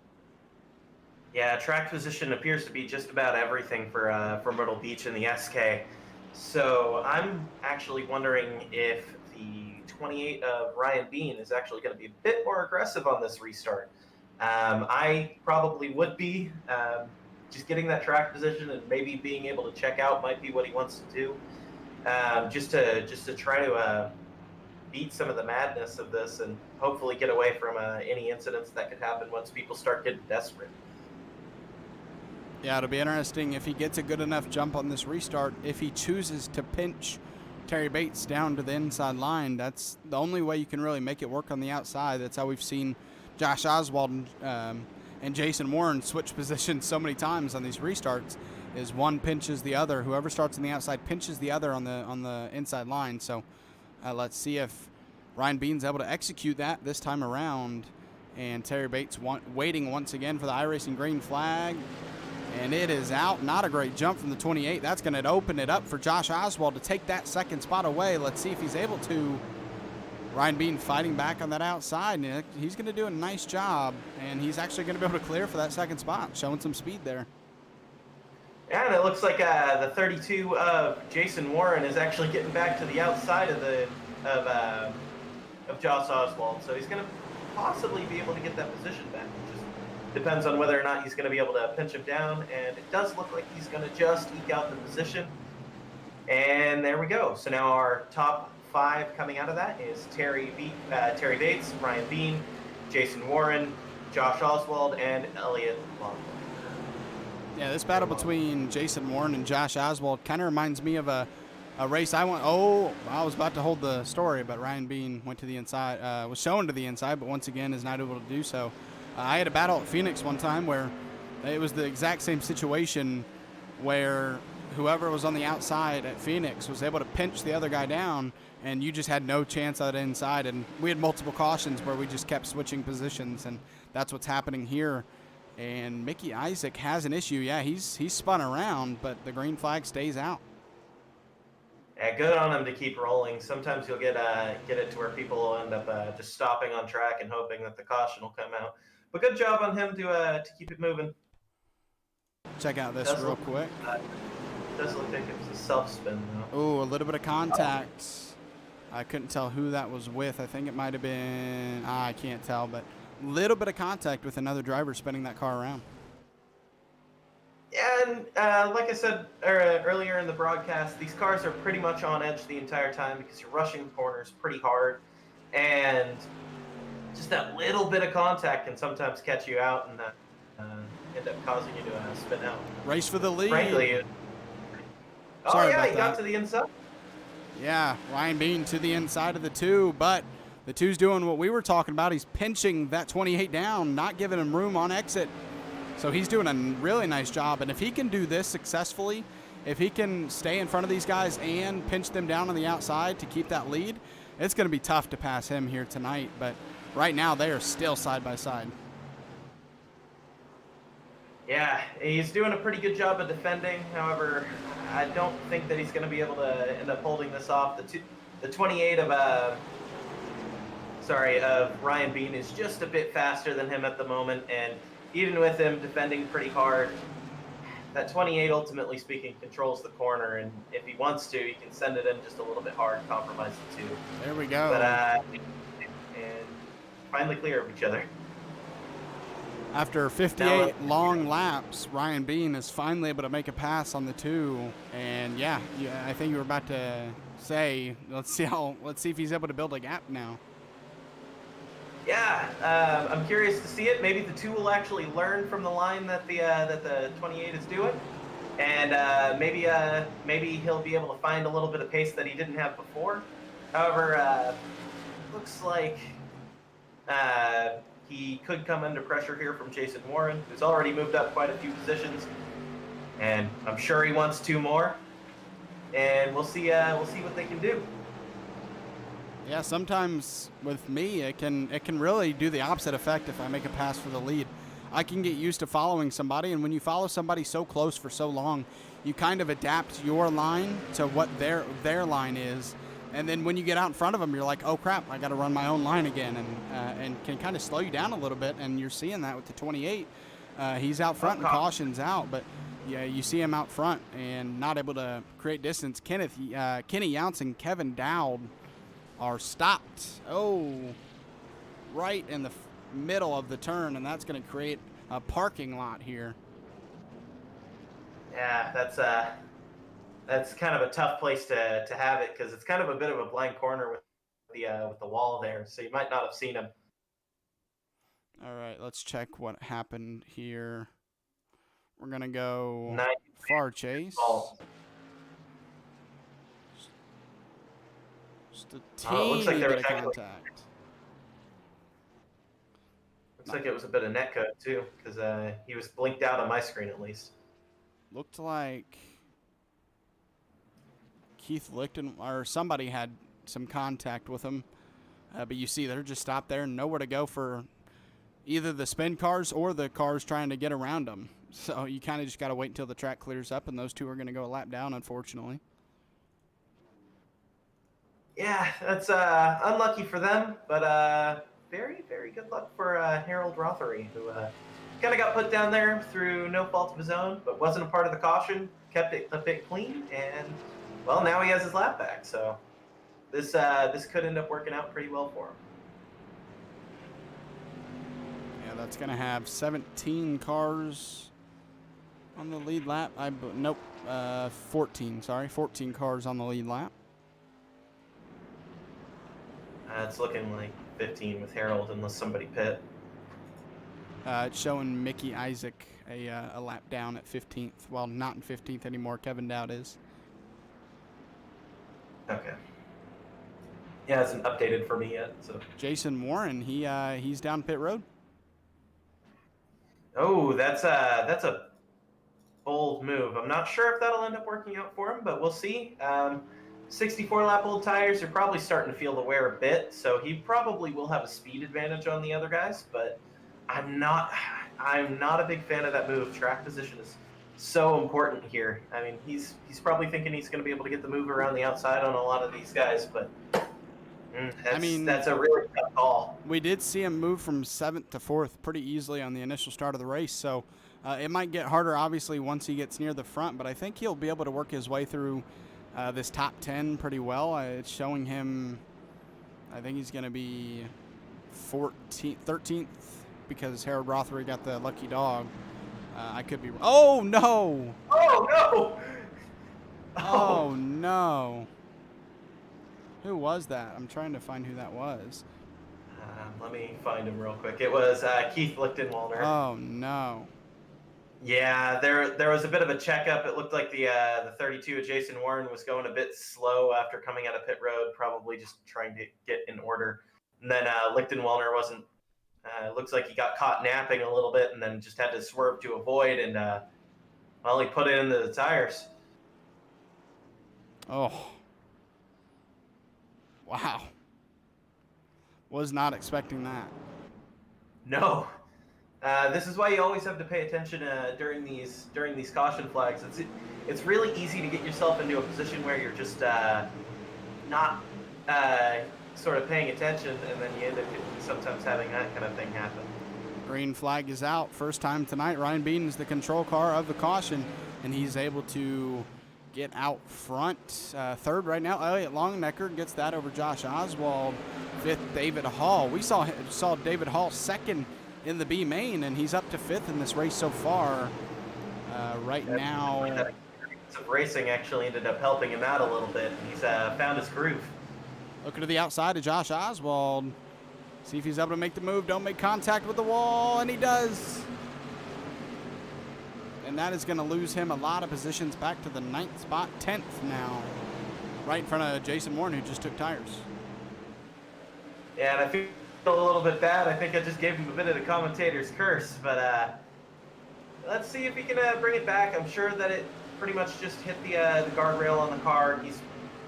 Yeah, track position appears to be just about everything for Myrtle Beach in the SK. So I'm actually wondering if the 28 of Ryan Bean is actually going to be a bit more aggressive on this restart. I probably would be. Just getting that track position and maybe being able to check out might be what he wants to do. Just to try to beat some of the madness of this and hopefully get away from any incidents that could happen once people start getting desperate. Yeah, it'll be interesting if he gets a good enough jump on this restart. If he chooses to pinch Terry Bates down to the inside line, that's the only way you can really make it work on the outside. That's how we've seen Josh Oswald and Jason Warren switch positions so many times on these restarts, is one pinches the other. Whoever starts on the outside pinches the other on the inside line. So let's see if Ryan Bean's able to execute that this time around. And Terry Bates waiting once again for the iRacing green flag. And it is out. Not a great jump from the 28. That's going to open it up for Josh Oswald to take that second spot away. Let's see if he's able to. Ryan Bean fighting back on that outside, and he's going to do a nice job, and he's actually going to be able to clear for that second spot, showing some speed there. Yeah, and it looks like the 32 of Jason Warren is actually getting back to the outside of Josh Oswald, so he's going to possibly be able to get that position back. It just depends on whether or not he's going to be able to pinch him down, and it does look like he's going to just eke out the position. And there we go. So now our top 5 coming out of that is Terry Bates, Ryan Bean, Jason Warren, Josh Oswald, and Elliott Long. Yeah, this battle between Jason Warren and Josh Oswald kind of reminds me of a race I went. Oh, I was about to hold the story, but Ryan Bean went to the inside, was shown to the inside, but once again is not able to do so. I had a battle at Phoenix one time where it was the exact same situation, where whoever was on the outside at Phoenix was able to pinch the other guy down, and you just had no chance at inside. And we had multiple cautions where we just kept switching positions, and that's what's happening here. And Mickey Isaac has an issue. Yeah, he's spun around, but the green flag stays out. Yeah, good on him to keep rolling. Sometimes you'll get it to where people will end up just stopping on track and hoping that the caution will come out. But good job on him to keep it moving. Check out this real quick. Does look like it was a self-spin, though. Oh, a little bit of contact. I couldn't tell who that was with. I think it might have been, I can't tell, but a little bit of contact with another driver spinning that car around. Yeah, and like I said earlier in the broadcast, these cars are pretty much on edge the entire time because you're rushing the corners pretty hard, and just that little bit of contact can sometimes catch you out and end up causing you to spin out. Race for the lead. Frankly, Sorry about he got that. to the inside. Yeah, Ryan Bean to the inside of the 2, but the 2's doing what we were talking about. He's pinching that 28 down, not giving him room on exit. So he's doing a really nice job. And if he can do this successfully, if he can stay in front of these guys and pinch them down on the outside to keep that lead, it's going to be tough to pass him here tonight. But right now, they are still side by side. Yeah, he's doing a pretty good job of defending. However, I don't think that he's going to be able to end up holding this off. The 28 of Ryan Bean is just a bit faster than him at the moment, and even with him defending pretty hard, that 28, ultimately speaking, controls the corner, and if he wants to, he can send it in just a little bit hard, compromise the 2. There we go. But and finally clear of each other. After 58 long laps, Ryan Bean is finally able to make a pass on the 2. And yeah, I think you were about to say, let's see if he's able to build a gap now. Yeah, I'm curious to see it. Maybe the 2 will actually learn from the line that the 28 is doing, and maybe he'll be able to find a little bit of pace that he didn't have before. However, looks like he could come under pressure here from Jason Warren, who's already moved up quite a few positions, and I'm sure he wants 2 more. And we'll see what they can do. Yeah, sometimes with me, it can really do the opposite effect if I make a pass for the lead. I can get used to following somebody, and when you follow somebody so close for so long, you kind of adapt your line to what their line is. And then when you get out in front of them, you're like, oh, crap, I got to run my own line again, and can kind of slow you down a little bit, and you're seeing that with the 28. He's out front and caution's out, but yeah, you see him out front and not able to create distance. Kenny Younts and Kevin Dowd are stopped. Oh, right in the middle of the turn, and that's going to create a parking lot here. Yeah, that's kind of a tough place to have it because it's kind of a bit of a blank corner with the wall there, so you might not have seen him. All right, let's check what happened here. We're going to go Nice. far chase. Just a teeny looks like there bit was of actually contact. Looks like it was a bit of netcode too, because he was blinked out on my screen at least. Looked like Keith Lichten or somebody had some contact with him, but you see they're just stopped there and nowhere to go for either the spin cars or the cars trying to get around them. So you kind of just got to wait until the track clears up, and those 2 are going to go a lap down, unfortunately. Yeah, that's unlucky for them, but very, very good luck for Harold Rothery, who kind of got put down there through no fault of his own, but wasn't a part of the caution, kept it a bit clean, and, well, now he has his lap back, so this could end up working out pretty well for him. Yeah, that's going to have 17 cars on the lead lap. 14 cars on the lead lap. It's looking like 15 with Harold, unless somebody pit. It's showing Mickey Isaac a lap down at 15th. Well, not in 15th anymore. Kevin Dowd is. Okay. Yeah, it hasn't updated for me yet. So Jason Warren, he's down pit road. Oh, that's a bold move. I'm not sure if that'll end up working out for him, but we'll see. 64 lap old tires are probably starting to feel the wear a bit, so he probably will have a speed advantage on the other guys, but I'm not a big fan of that move. Track position is so important here. I mean, he's probably thinking he's going to be able to get the move around the outside on a lot of these guys, but that's a really tough call. We did see him move from 7th to 4th pretty easily on the initial start of the race, so it might get harder, obviously, once he gets near the front, but I think he'll be able to work his way through this top 10 pretty well. It's showing him, I think he's going to be 13th because Harold Rothery got the lucky dog. I could be. Oh no! Oh no! Oh no! Who was that? I'm trying to find who that was. Let me find him real quick. It was Keith Lichtenwalner. Oh no! Yeah, there was a bit of a checkup. It looked like the 32 of Jason Warren was going a bit slow after coming out of pit road, probably just trying to get in order. And then Lichtenwalner wasn't. Looks like he got caught napping a little bit, and then just had to swerve to avoid. And well, he put it into the tires. Oh. Wow. Was not expecting that. No. This is why you always have to pay attention during these caution flags. It's really easy to get yourself into a position where you're just not sort of paying attention, and then you end up sometimes having that kind of thing happen. Green flag is out. First time tonight. Ryan Bean is the control car of the caution, and he's able to get out front. Third right now, Elliott Longnecker gets that over Josh Oswald. Fifth, David Hall. We saw David Hall second in the B main, and he's up to fifth in this race so far. Right now, racing actually ended up helping him out a little bit. He's found his groove. Looking to the outside of Josh Oswald. See if he's able to make the move. Don't make contact with the wall, and he does. And that is going to lose him a lot of positions back to the 9th spot, 10th now. Right in front of Jason Warren, who just took tires. Yeah, and I feel a little bit bad. I think I just gave him a bit of the commentator's curse, but let's see if he can bring it back. I'm sure that it pretty much just hit the guardrail on the car. He's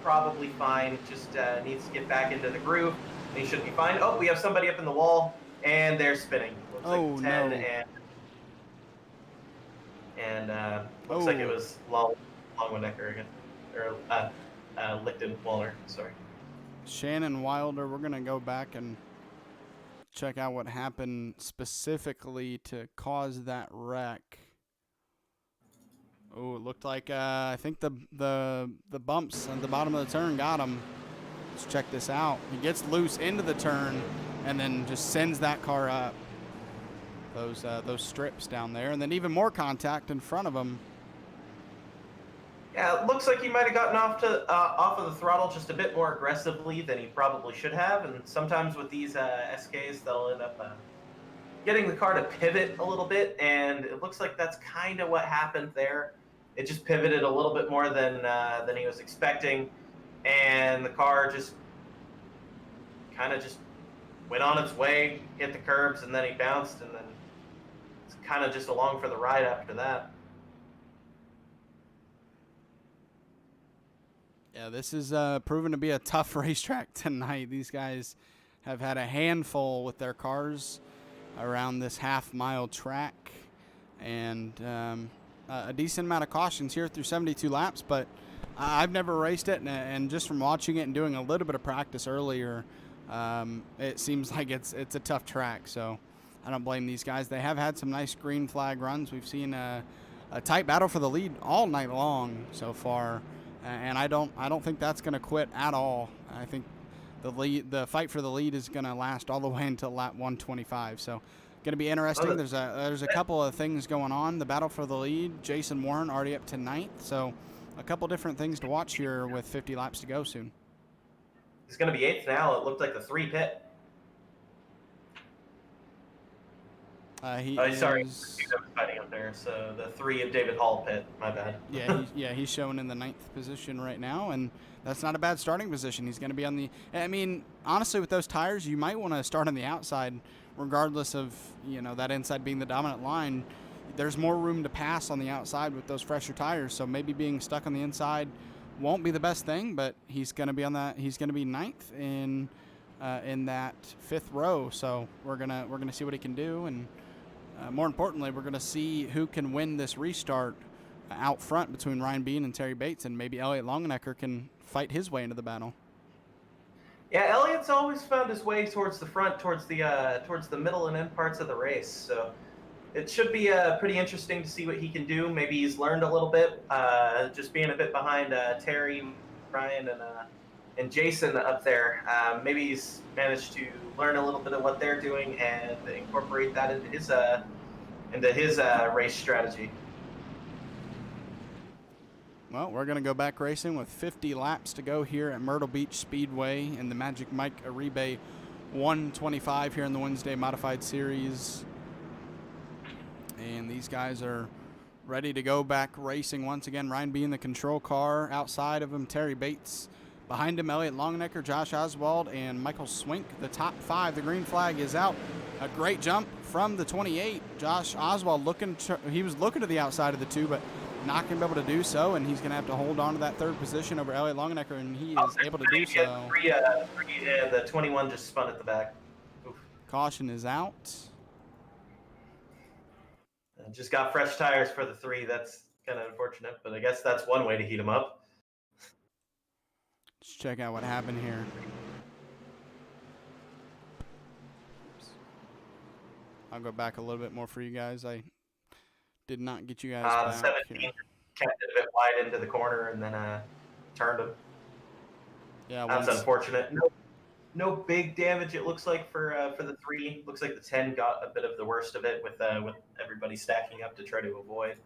probably fine. Just needs to get back into the groove, and he should be fine. Oh, we have somebody up in the wall, and they're spinning. Looks like 10, no. and looks like it was Longnecker again, or Lichtenwalner. Sorry. Shannon Wilder. We're gonna go back and check out what happened specifically to cause that wreck. Oh, it looked like I think the bumps at the bottom of the turn got him. Let's check this out. He gets loose into the turn and then just sends that car up. Those strips down there, and then even more contact in front of him. Yeah, it looks like he might have gotten off of the throttle just a bit more aggressively than he probably should have, and sometimes with these SKs, they'll end up getting the car to pivot a little bit, and it looks like that's kind of what happened there. It just pivoted a little bit more than he was expecting, and the car just kind of just went on its way, hit the curbs, and then he bounced, and then it's kind of just along for the ride after that. Yeah, this is proven to be a tough racetrack tonight. These guys have had a handful with their cars around this half-mile track, and a decent amount of cautions here through 72 laps, but I've never raced it, and just from watching it and doing a little bit of practice earlier, it seems like it's a tough track, so I don't blame these guys. They have had some nice green flag runs. We've seen a tight battle for the lead all night long so far, and I don't think that's going to quit at all. I think the fight for the lead is going to last all the way until lap 125. So going to be interesting. There's a couple of things going on. The battle for the lead. Jason Warren already up to 9th. So a couple different things to watch here with 50 laps to go soon. He's going to be 8th now. It looked like the 3 pit. Sorry, he's fighting up there. So the 3 of David Hall pit. My bad. He's showing in the 9th position right now, and that's not a bad starting position. He's going to be on the. I mean, honestly, with those tires, you might want to start on the outside, regardless of that inside being the dominant line. There's more room to pass on the outside with those fresher tires. So maybe being stuck on the inside won't be the best thing, but he's going to be on that. He's going to be 9th in that 5th row. So we're gonna see what he can do, and more importantly, we're gonna see who can win this restart out front between Ryan Bean and Terry Bates, and maybe Elliott Longnecker can fight his way into the battle. Yeah, Elliott's always found his way towards the front, towards the middle and end parts of the race. So it should be pretty interesting to see what he can do. Maybe he's learned a little bit, just being a bit behind Terry, Ryan, and Jason up there. Maybe he's managed to learn a little bit of what they're doing and incorporate that into into his race strategy. Well, we're going to go back racing with 50 laps to go here at Myrtle Beach Speedway in the Magic Mike Iribe 125 here in the Wednesday Modified Series. And these guys are ready to go back racing once again. Ryan B in the control car. Outside of him, Terry Bates. Behind him, Elliott Longnecker, Josh Oswald, and Michael Swink. The top 5. The green flag is out. A great jump from the 28. Josh Oswald he was looking to the outside of the 2, but not going to be able to do so, and he's going to have to hold on to that 3rd position over Elliott Longnecker, and he is able to do so. The 21 just spun at the back. Oof. Caution is out. Just got fresh tires for the 3. That's kind of unfortunate, but I guess that's one way to heat them up. Let's check out what happened here. I'll go back a little bit more for you guys. I did not get you guys back 17 here. Kept it a bit wide into the corner and then turned him. Yeah, that's unfortunate. No big damage. It looks like for the 3. Looks like the 10 got a bit of the worst of it with everybody stacking up to try to avoid.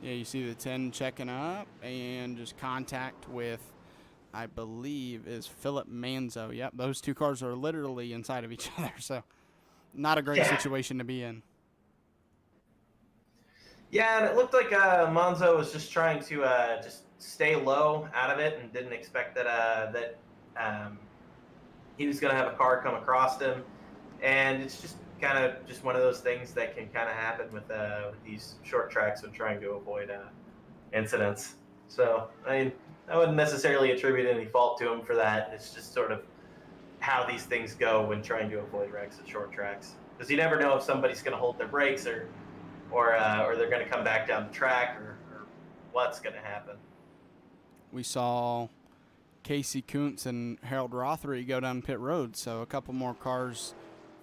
Yeah, you see the 10 checking up and just contact with, I believe, is Philip Manzo. Yep, those 2 cars are literally inside of each other, so not a great situation to be in. Yeah, and it looked like Manzo was just trying to just stay low out of it and didn't expect that he was going to have a car come across him. And it's just kind of just one of those things that can kind of happen with these short tracks when trying to avoid incidents. So, I mean, I wouldn't necessarily attribute any fault to him for that. It's just sort of how these things go when trying to avoid wrecks at short tracks. Because you never know if somebody's going to hold their brakes or they're going to come back down the track or what's going to happen. We saw Casey Kuntz and Harold Rothery go down pit road, so a couple more cars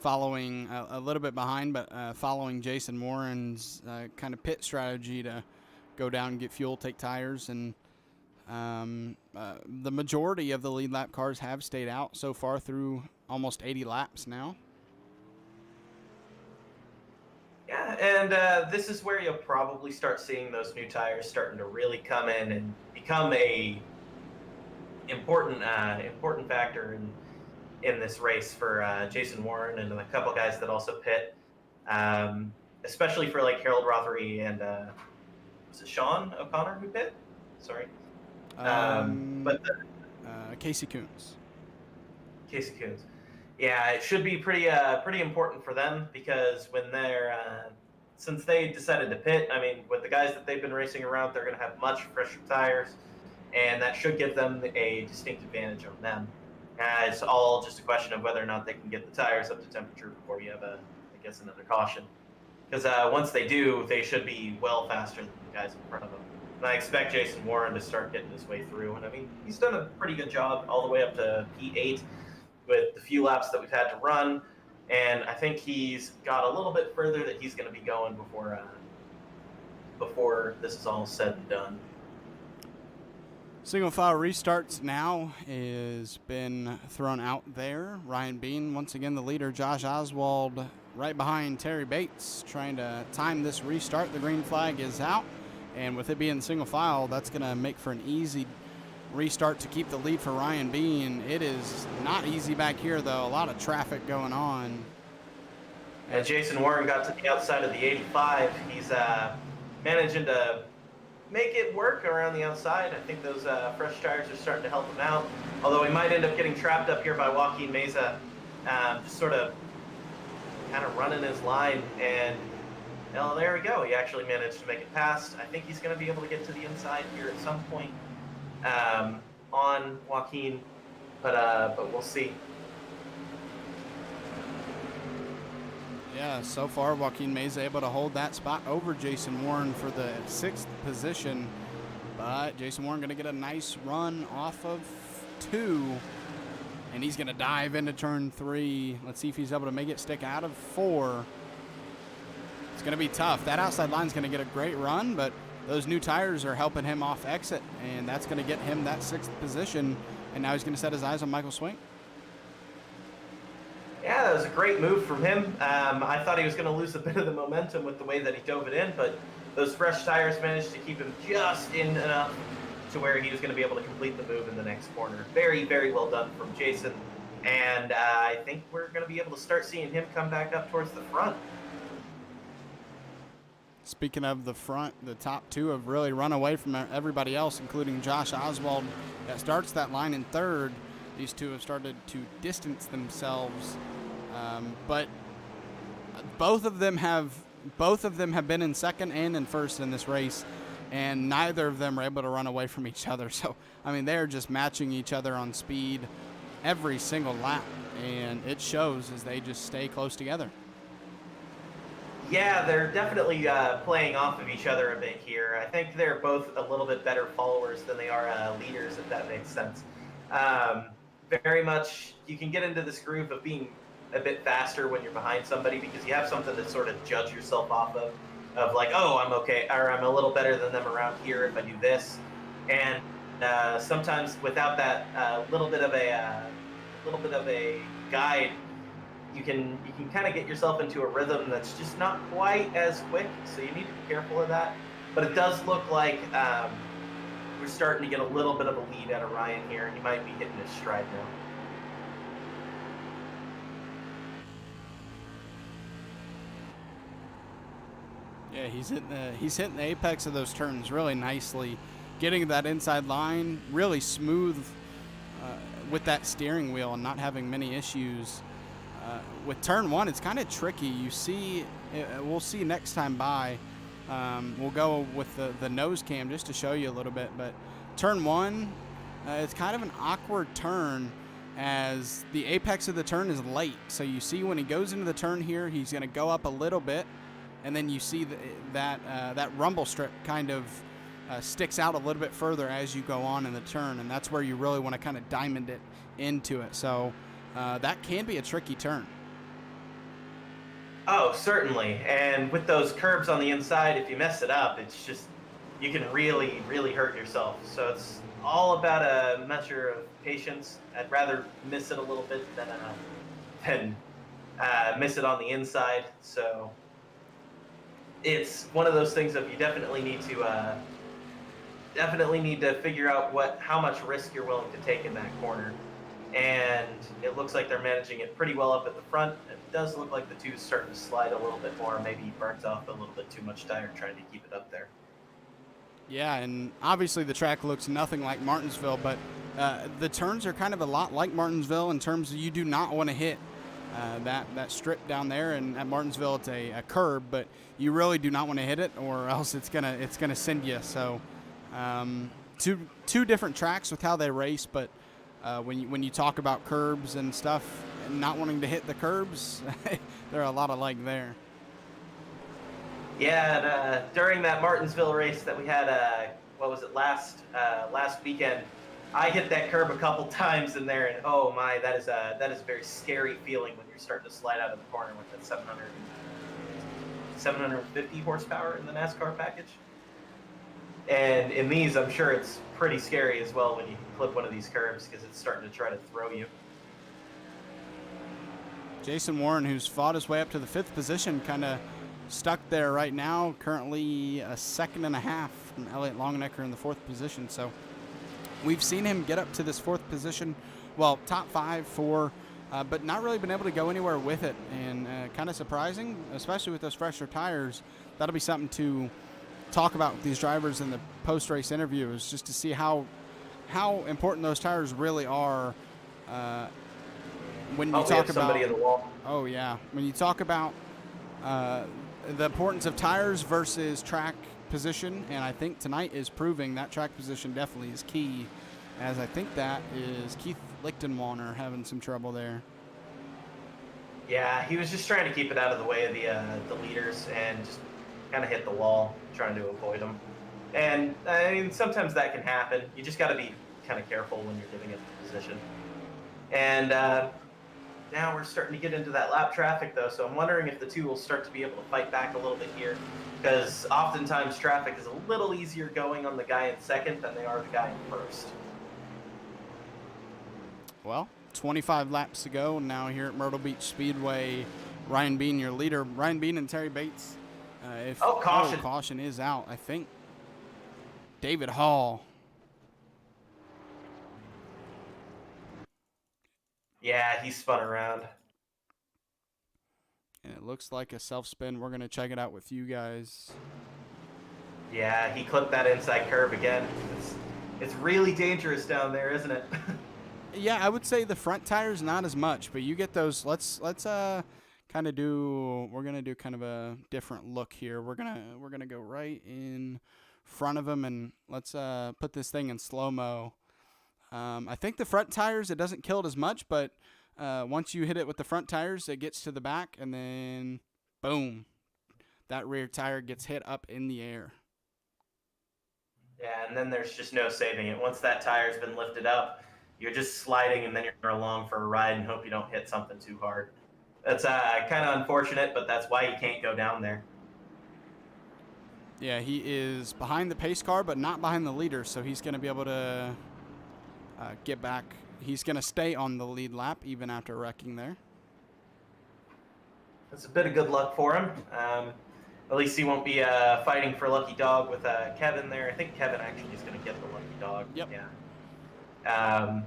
following a little bit behind, but following Jason Warren's kind of pit strategy to go down and get fuel, take tires, and the majority of the lead lap cars have stayed out so far through almost 80 laps now. Yeah, and this is where you'll probably start seeing those new tires starting to really come in and become a important factor in this race for Jason Warren and a couple guys that also pit, especially for like Harold Rothery and was it Sean O'Connor who pit? Sorry, Casey Kuntz. Casey Kuntz. Yeah, it should be pretty important for them because when they're since they decided to pit, I mean, with the guys that they've been racing around, they're going to have much fresher tires, and that should give them a distinct advantage on them. It's all just a question of whether or not they can get the tires up to temperature before you have another caution. Because once they do, they should be well faster than the guys in front of them. And I expect Jason Warren to start getting his way through. And I mean, he's done a pretty good job all the way up to P8 with the few laps that we've had to run. And I think he's got a little bit further that he's going to be going before this is all said and done. Single file restarts now is been thrown out there. Ryan Bean, once again the leader. Josh Oswald right behind Terry Bates trying to time this restart. The green flag is out, and with it being single file, that's going to make for an easy restart to keep the lead for Ryan Bean. It is not easy back here, though. A lot of traffic going on. And Jason Warren got to the outside of the 85. He's managing to make it work around the outside. I think those fresh tires are starting to help him out. Although he might end up getting trapped up here by Joaquin Meza, just sort of kind of running his line. And well, there we go. He actually managed to make it past. I think he's going to be able to get to the inside here at some point on Joaquin, but we'll see. Yeah, so far Joaquin Meza able to hold that spot over Jason Warren for the 6th position, but Jason Warren going to get a nice run off of 2, and he's going to dive into turn 3. Let's see if he's able to make it stick out of 4. It's going to be tough. That outside line's going to get a great run, but those new tires are helping him off exit, and that's going to get him that 6th position. And now he's going to set his eyes on Michael Swink. Yeah, that was a great move from him. I thought he was going to lose a bit of the momentum with the way that he dove it in, but those fresh tires managed to keep him just in enough to where he was going to be able to complete the move in the next corner. Very, very well done from Jason. And I think we're going to be able to start seeing him come back up towards the front. Speaking of the front, the top two have really run away from everybody else, including Josh Oswald that starts that line in 3rd. These two have started to distance themselves, but both of them have been in 2nd and in 1st in this race, and neither of them are able to run away from each other. So, I mean, they're just matching each other on speed every single lap, and it shows as they just stay close together. Yeah, they're definitely playing off of each other a bit here. I think they're both a little bit better followers than they are leaders, if that makes sense. Very much, you can get into this groove of being a bit faster when you're behind somebody because you have something to sort of judge yourself off of like, oh, I'm okay, or I'm a little better than them around here if I do this. And sometimes without that little bit of a guide, you can kind of get yourself into a rhythm that's just not quite as quick, so you need to be careful of that. But it does look like we're starting to get a little bit of a lead out of Ryan here. He might be hitting his stride now. Yeah, he's hitting the apex of those turns really nicely, getting that inside line really smooth with that steering wheel and not having many issues. With turn 1, it's kind of tricky. You see, we'll see next time by. We'll go with the nose cam just to show you a little bit. But turn 1, it's kind of an awkward turn as the apex of the turn is late. So you see when he goes into the turn here, he's going to go up a little bit, and then you see that rumble strip kind of sticks out a little bit further as you go on in the turn, and that's where you really want to kind of diamond it into it. So that can be a tricky turn. Oh, certainly. And with those curbs on the inside, if you mess it up, it's just, you can really, really hurt yourself. So it's all about a measure of patience. I'd rather miss it a little bit than miss it on the inside. So it's one of those things that you definitely need to figure out how much risk you're willing to take in that corner. And it looks like they're managing it pretty well up at the front. It does look like the two's starting to slide a little bit more. Maybe he burnt off a little bit too much tire trying to keep it up there. Yeah, and obviously the track looks nothing like Martinsville, but the turns are kind of a lot like Martinsville in terms of you do not want to hit that strip down there. And at Martinsville, it's a curb, but you really do not want to hit it, or else it's gonna send you. So two different tracks with how they race, but when you talk about curbs and stuff and not wanting to hit the curbs, there are a lot of like there. Yeah, and during that Martinsville race that we had, last weekend, I hit that curb a couple times in there, and oh my, that is a very scary feeling when you're starting to slide out of the corner with that 750 horsepower in the NASCAR package. And in these, I'm sure it's pretty scary as well when you clip one of these curves because it's starting to try to throw you. Jason Warren, who's fought his way up to the 5th position, kind of stuck there right now, currently a 2.5 seconds from Elliott Longnecker in the 4th position. So we've seen him get up to this 4th position, well, top 5, 4, but not really been able to go anywhere with it. And kind of surprising, especially with those fresher tires. That'll be something to talk about with these drivers in the post-race interviews, just to see how important those tires really are when you talk about somebody in the wall. Oh yeah, when you talk about the importance of tires versus track position, and I think tonight is proving that track position definitely is key, as I think that is Keith Lichtenwaller having some trouble there. Yeah, he was just trying to keep it out of the way of the leaders and just kind of hit the wall, trying to avoid them. And I mean, sometimes that can happen. You just got to be kind of careful when you're giving it the position. And now we're starting to get into that lap traffic, though, so I'm wondering if the two will start to be able to fight back a little bit here. because oftentimes traffic is a little easier going on the guy in second than they are the guy in first. Well, 25 laps to go now here at Myrtle Beach Speedway. Ryan Bean, your leader. Ryan Bean and Terry Bates. Caution. Caution is out, I think. David Hall. Yeah, he spun around. And it looks like a self-spin. We're going to check it out with you guys. Yeah, he clipped that inside curve again. It's really dangerous down there, isn't it? Yeah, I would say the front tires not as much, but you get those. Let's kind of do. We're gonna do kind of a different look here. We're gonna go right in front of him, and let's put this thing in slow mo. I think the front tires, it doesn't kill it as much, but once you hit it with the front tires, it gets to the back, and then boom, that rear tire gets hit up in the air. Yeah, and then there's just no saving it. Once that tire's been lifted up, you're just sliding, and then you're along for a ride and hope you don't hit something too hard. That's kind of unfortunate, but that's why you can't go down there. Yeah, he is behind the pace car, but not behind the leader, so he's going to be able to get back. He's going to stay on the lead lap even after wrecking there. That's a bit of good luck for him. At least he won't be fighting for lucky dog with Kevin there. I think Kevin actually is going to get the lucky dog. Yep. Yeah.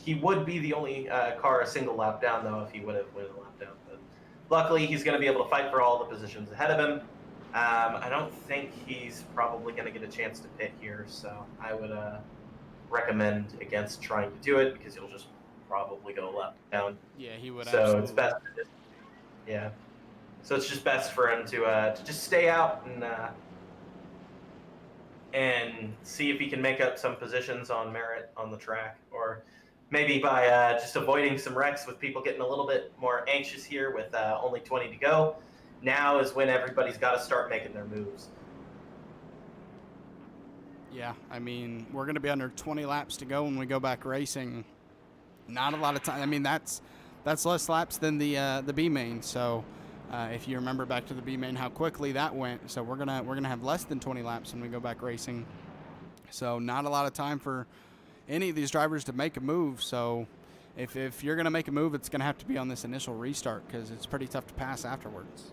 He would be the only car a single lap down, though, if he would have won a lap down. But luckily, he's going to be able to fight for all the positions ahead of him. I don't think he's probably going to get a chance to pit here, so I would recommend against trying to do it because he'll just probably go a lap down. Yeah, he would. So absolutely. it's best. Yeah. So it's just best for him to just stay out and see if he can make up some positions on merit on the track, or maybe by just avoiding some wrecks with people getting a little bit more anxious here with only 20 to go. Now is when everybody's got to start making their moves. Yeah, I mean, we're going to be under 20 laps to go when we go back racing. Not a lot of time. I mean, that's less laps than the B main. So if you remember back to the B main, how quickly that went. So we're gonna have less than 20 laps when we go back racing. So not a lot of time for any of these drivers to make a move. So if you're gonna make a move, it's gonna have to be on this initial restart because it's pretty tough to pass afterwards.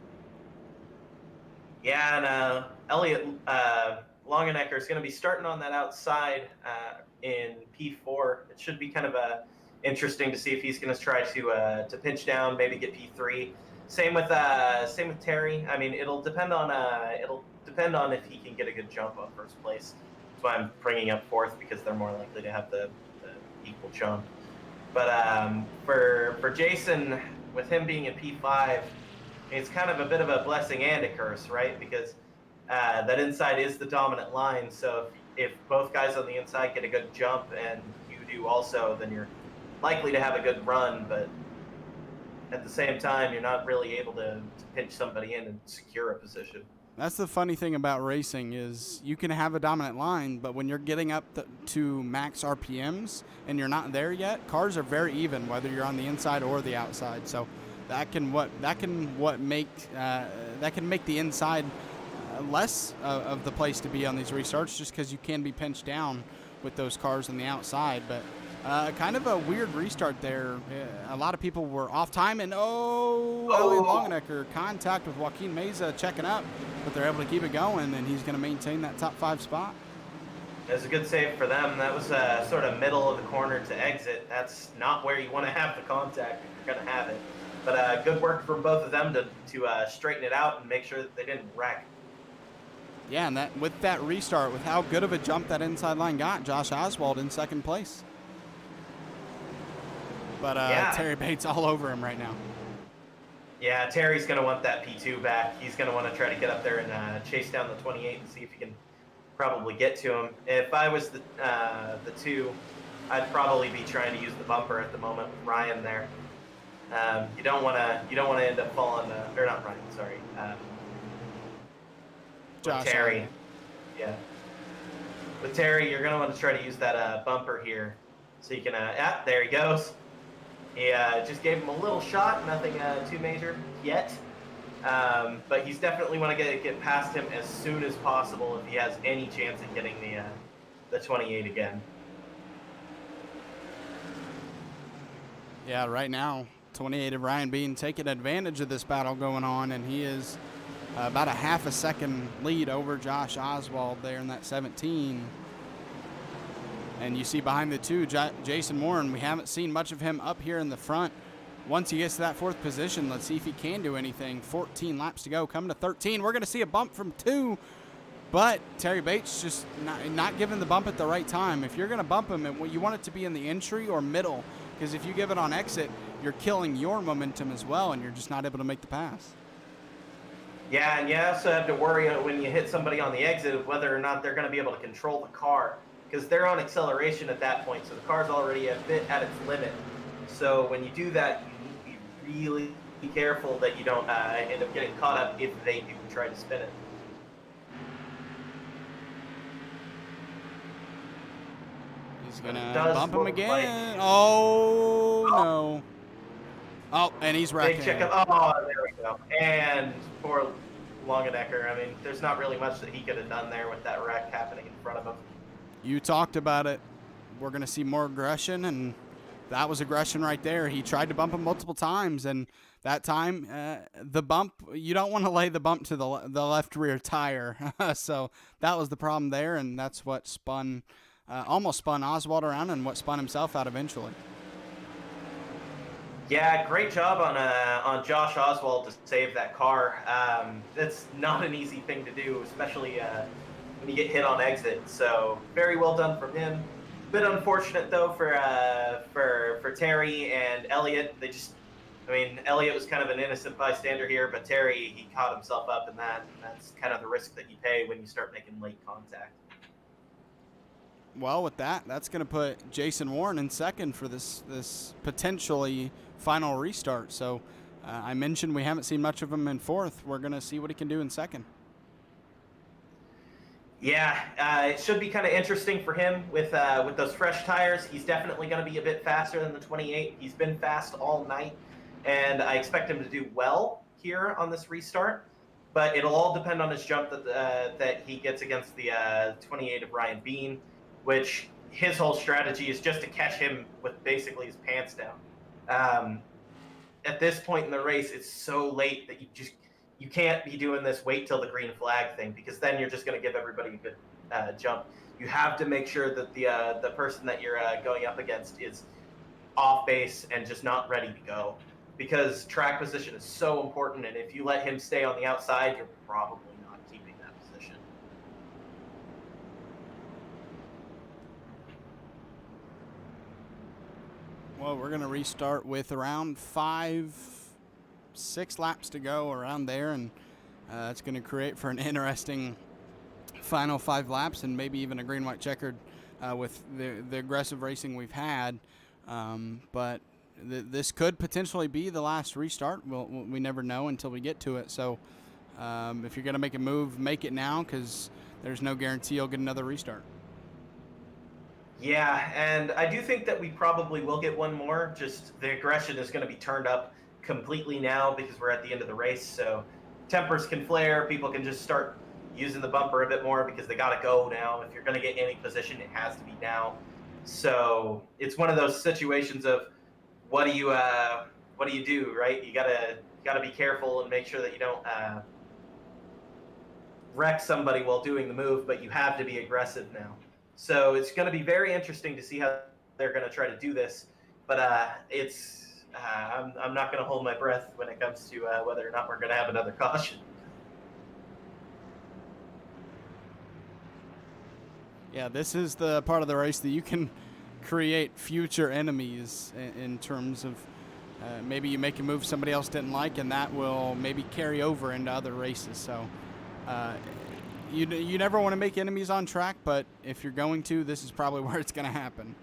Yeah, and Elliot Longenecker is going to be starting on that outside in P4. It should be kind of interesting to see if he's going to try to pinch down, maybe get P3. Same with Terry. I mean, it'll depend on if he can get a good jump on first place. That's why I'm bringing up fourth, because they're more likely to have the equal jump. But for Jason, with him being in P5, it's kind of a bit of a blessing and a curse, right? Because that inside is the dominant line. So if both guys on the inside get a good jump and you do also, then you're likely to have a good run. But at the same time, you're not really able to pinch somebody in and secure a position. That's the funny thing about racing is you can have a dominant line, but when you're getting up to max RPMs and you're not there yet, cars are very even, whether you're on the inside or the outside. So that can make the inside less of the place to be on these restarts, just because you can be pinched down with those cars on the outside. But kind of a weird restart there. A lot of people were off time, and Elliot Longenecker contact with Joaquin Meza checking up, but they're able to keep it going, and he's going to maintain that top 5 spot. That's a good save for them. That was sort of middle of the corner to exit. That's not where you want to have the contact if you're going to have it. But good work from both of them to straighten it out and make sure that they didn't wreck. Yeah, and with that restart, with how good of a jump that inside line got, Josh Oswald in second place. But Terry Bates all over him right now. Yeah, Terry's going to want that P2 back. He's going to want to try to get up there and chase down the 28 and see if he can probably get to him. If I was the 2, I'd probably be trying to use the bumper at the moment with Ryan there. You don't want to end up falling, or not Ryan, sorry. Josh Terry. Allen. Yeah. With Terry, you're going to want to try to use that bumper here. So you can, there he goes. He just gave him a little shot, nothing too major yet. But he's definitely want to get past him as soon as possible if he has any chance at getting the 28 again. Yeah, right now, 28 of Ryan Bean taking advantage of this battle going on, and he is about a half a second lead over Josh Oswald there in that 17. And you see behind the two, Jason Warren. We haven't seen much of him up here in the front. Once he gets to that 4th position, let's see if he can do anything. 14 laps to go, coming to 13. We're going to see a bump from 2, but Terry Bates just not giving the bump at the right time. If you're going to bump him, you want it to be in the entry or middle, because if you give it on exit, you're killing your momentum as well, and you're just not able to make the pass. Yeah, and you also have to worry when you hit somebody on the exit of whether or not they're going to be able to control the car, because they're on acceleration at that point, so the car's already a bit at its limit. So when you do that, you need to be really careful that you don't end up getting caught up if they do try to spin it. He's going to bump him again. Oh, no. Oh, and he's wrecking. Big checkup. Oh, there we go. And poor Longenecker. I mean, there's not really much that he could have done there with that wreck happening in front of him. You talked about it. We're going to see more aggression, and that was aggression right there. He tried to bump him multiple times, and that time, the bump, you don't want to lay the bump to the left rear tire. So that was the problem there, and that's what almost spun Oswald around and what spun himself out eventually. Yeah, great job on Josh Oswald to save that car. That's not an easy thing to do, especially when you get hit on exit. So very well done from him. Bit unfortunate though for Terry and Elliott. Elliott was kind of an innocent bystander here, but Terry, he caught himself up in that, and that's kind of the risk that you pay when you start making late contact. Well, with that's going to put Jason Warren in second for this potentially final restart. So I mentioned we haven't seen much of him in 4th. We're going to see what he can do in 2nd. Yeah, it should be kind of interesting for him with those fresh tires. He's definitely going to be a bit faster than the 28. He's been fast all night, and I expect him to do well here on this restart. But it'll all depend on his jump that he gets against the 28 of Ryan Bean, which his whole strategy is just to catch him with basically his pants down. At this point in the race, it's so late that you can't be doing this wait till the green flag thing, because then you're just going to give everybody a good jump. You have to make sure that the person that you're going up against is off base and just not ready to go, because track position is so important, and if you let him stay on the outside, you're probably not keeping that position. Well, we're going to restart with around 6 laps to go around there, and it's going to create for an interesting final 5 laps and maybe even a green-white checkered with the aggressive racing we've had. But this could potentially be the last restart. We never know until we get to it. So if you're going to make a move, make it now, because there's no guarantee you'll get another restart. Yeah, and I do think that we probably will get one more. Just the aggression is going to be turned up completely now because we're at the end of the race. So tempers can flare. People can just start using the bumper a bit more because they got to go now. If you're going to get any position, it has to be now. So it's one of those situations of what do you do, right? You gotta be careful and make sure that you don't wreck somebody while doing the move, but you have to be aggressive now. So it's going to be very interesting to see how they're going to try to do this. But I'm not going to hold my breath when it comes to whether or not we're going to have another caution. Yeah, this is the part of the race that you can create future enemies in terms of maybe you make a move somebody else didn't like, and that will maybe carry over into other races. So you never want to make enemies on track, but if you're going to, this is probably where it's going to happen.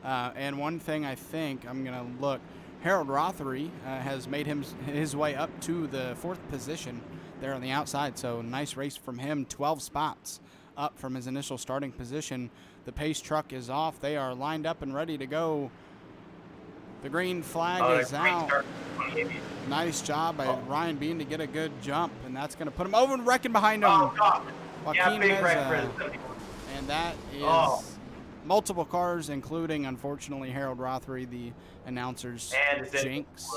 And one thing I think I'm going to look, Harold Rothery has made his way up to the 4th position there on the outside. So nice race from him, 12 spots up from his initial starting position. The pace truck is off. They are lined up and ready to go. The green flag is out. Nice job by Ryan Bean to get a good jump, and that's going to put him over and wrecking behind him. Oh, God. Joaquin Big wreck for Meza. his. And that is multiple cars, including, unfortunately, Harold Rothery, the announcer's and his jinx.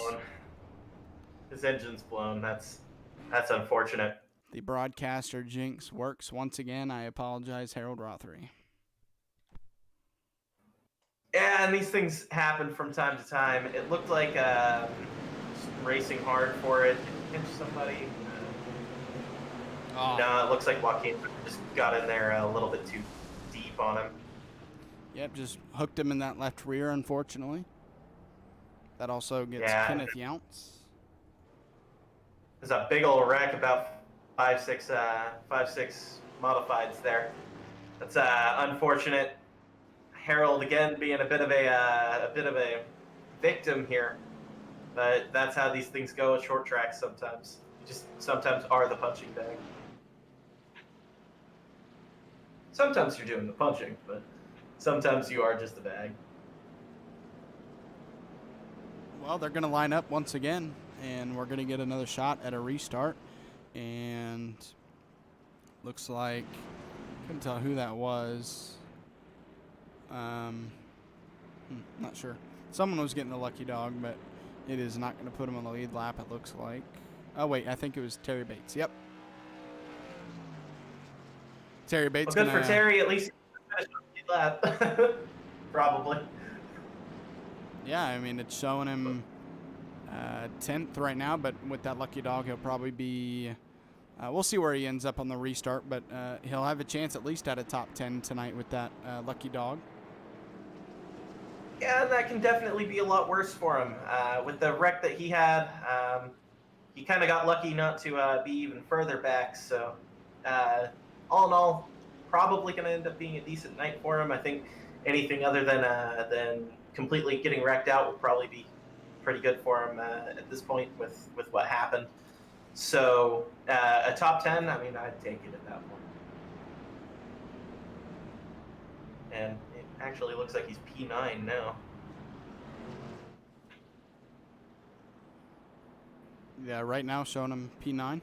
His engine's blown. That's unfortunate. The broadcaster jinx works once again. I apologize, Harold Rothery. Yeah, and these things happen from time to time. It looked like racing hard for it. Pinch somebody. No, it looks like Joaquin just got in there a little bit too deep on him. Yep, just hooked him in that left rear, unfortunately. That also gets Kenneth Younts. There's a big old wreck, about 5-6 modifieds there. That's unfortunate. Harold again being a bit of a victim here, but that's how these things go at short tracks sometimes. You just sometimes are the punching bag. Sometimes you're doing the punching, but sometimes you are just the bag. Well, they're going to line up once again, and we're going to get another shot at a restart. And looks like, couldn't tell who that was. Not sure. Someone was getting the lucky dog, but it is not going to put him on the lead lap, it looks like. Oh, wait, I think it was Terry Bates. Yep. Terry Bates. Well, good for Terry, at least he finished on the lead lap. Probably. Yeah, I mean, it's showing him 10th right now, but with that lucky dog, he'll probably be... we'll see where he ends up on the restart, but he'll have a chance at least at a top 10 tonight with that lucky dog. Yeah, that can definitely be a lot worse for him. With the wreck that he had, he kind of got lucky not to be even further back. So, all in all, probably going to end up being a decent night for him. I think anything other than completely getting wrecked out would probably be pretty good for him at this point with what happened. So, a top 10, I mean, I'd take it at that point. And it actually looks like he's P9 now. Yeah, right now showing him P9.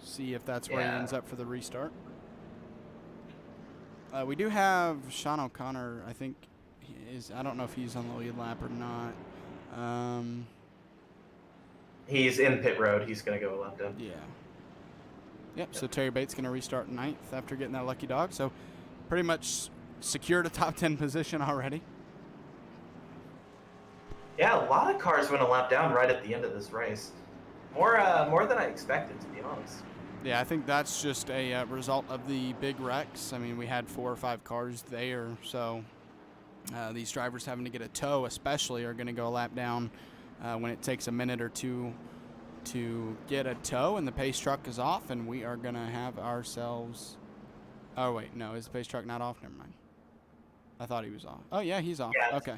See if that's where he ends up for the restart. We do have Sean O'Connor, I think, I don't know if he's on the lead lap or not. He's in pit road. He's going to go left in. Yeah. Yep, so Terry Bates going to restart 9th after getting that lucky dog. So pretty much secured a top 10 position already. Yeah, a lot of cars went a lap down right at the end of this race. More than I expected, to be honest. Yeah, I think that's just a result of the big wrecks. I mean, we had 4 or 5 cars there, so these drivers having to get a tow especially are going to go a lap down when it takes a minute or two to get a tow and the pace truck is off, and we are going to have ourselves... Oh, wait, no, is the pace truck not off? Never mind. I thought he was off. Oh, yeah, he's off. Yeah, okay.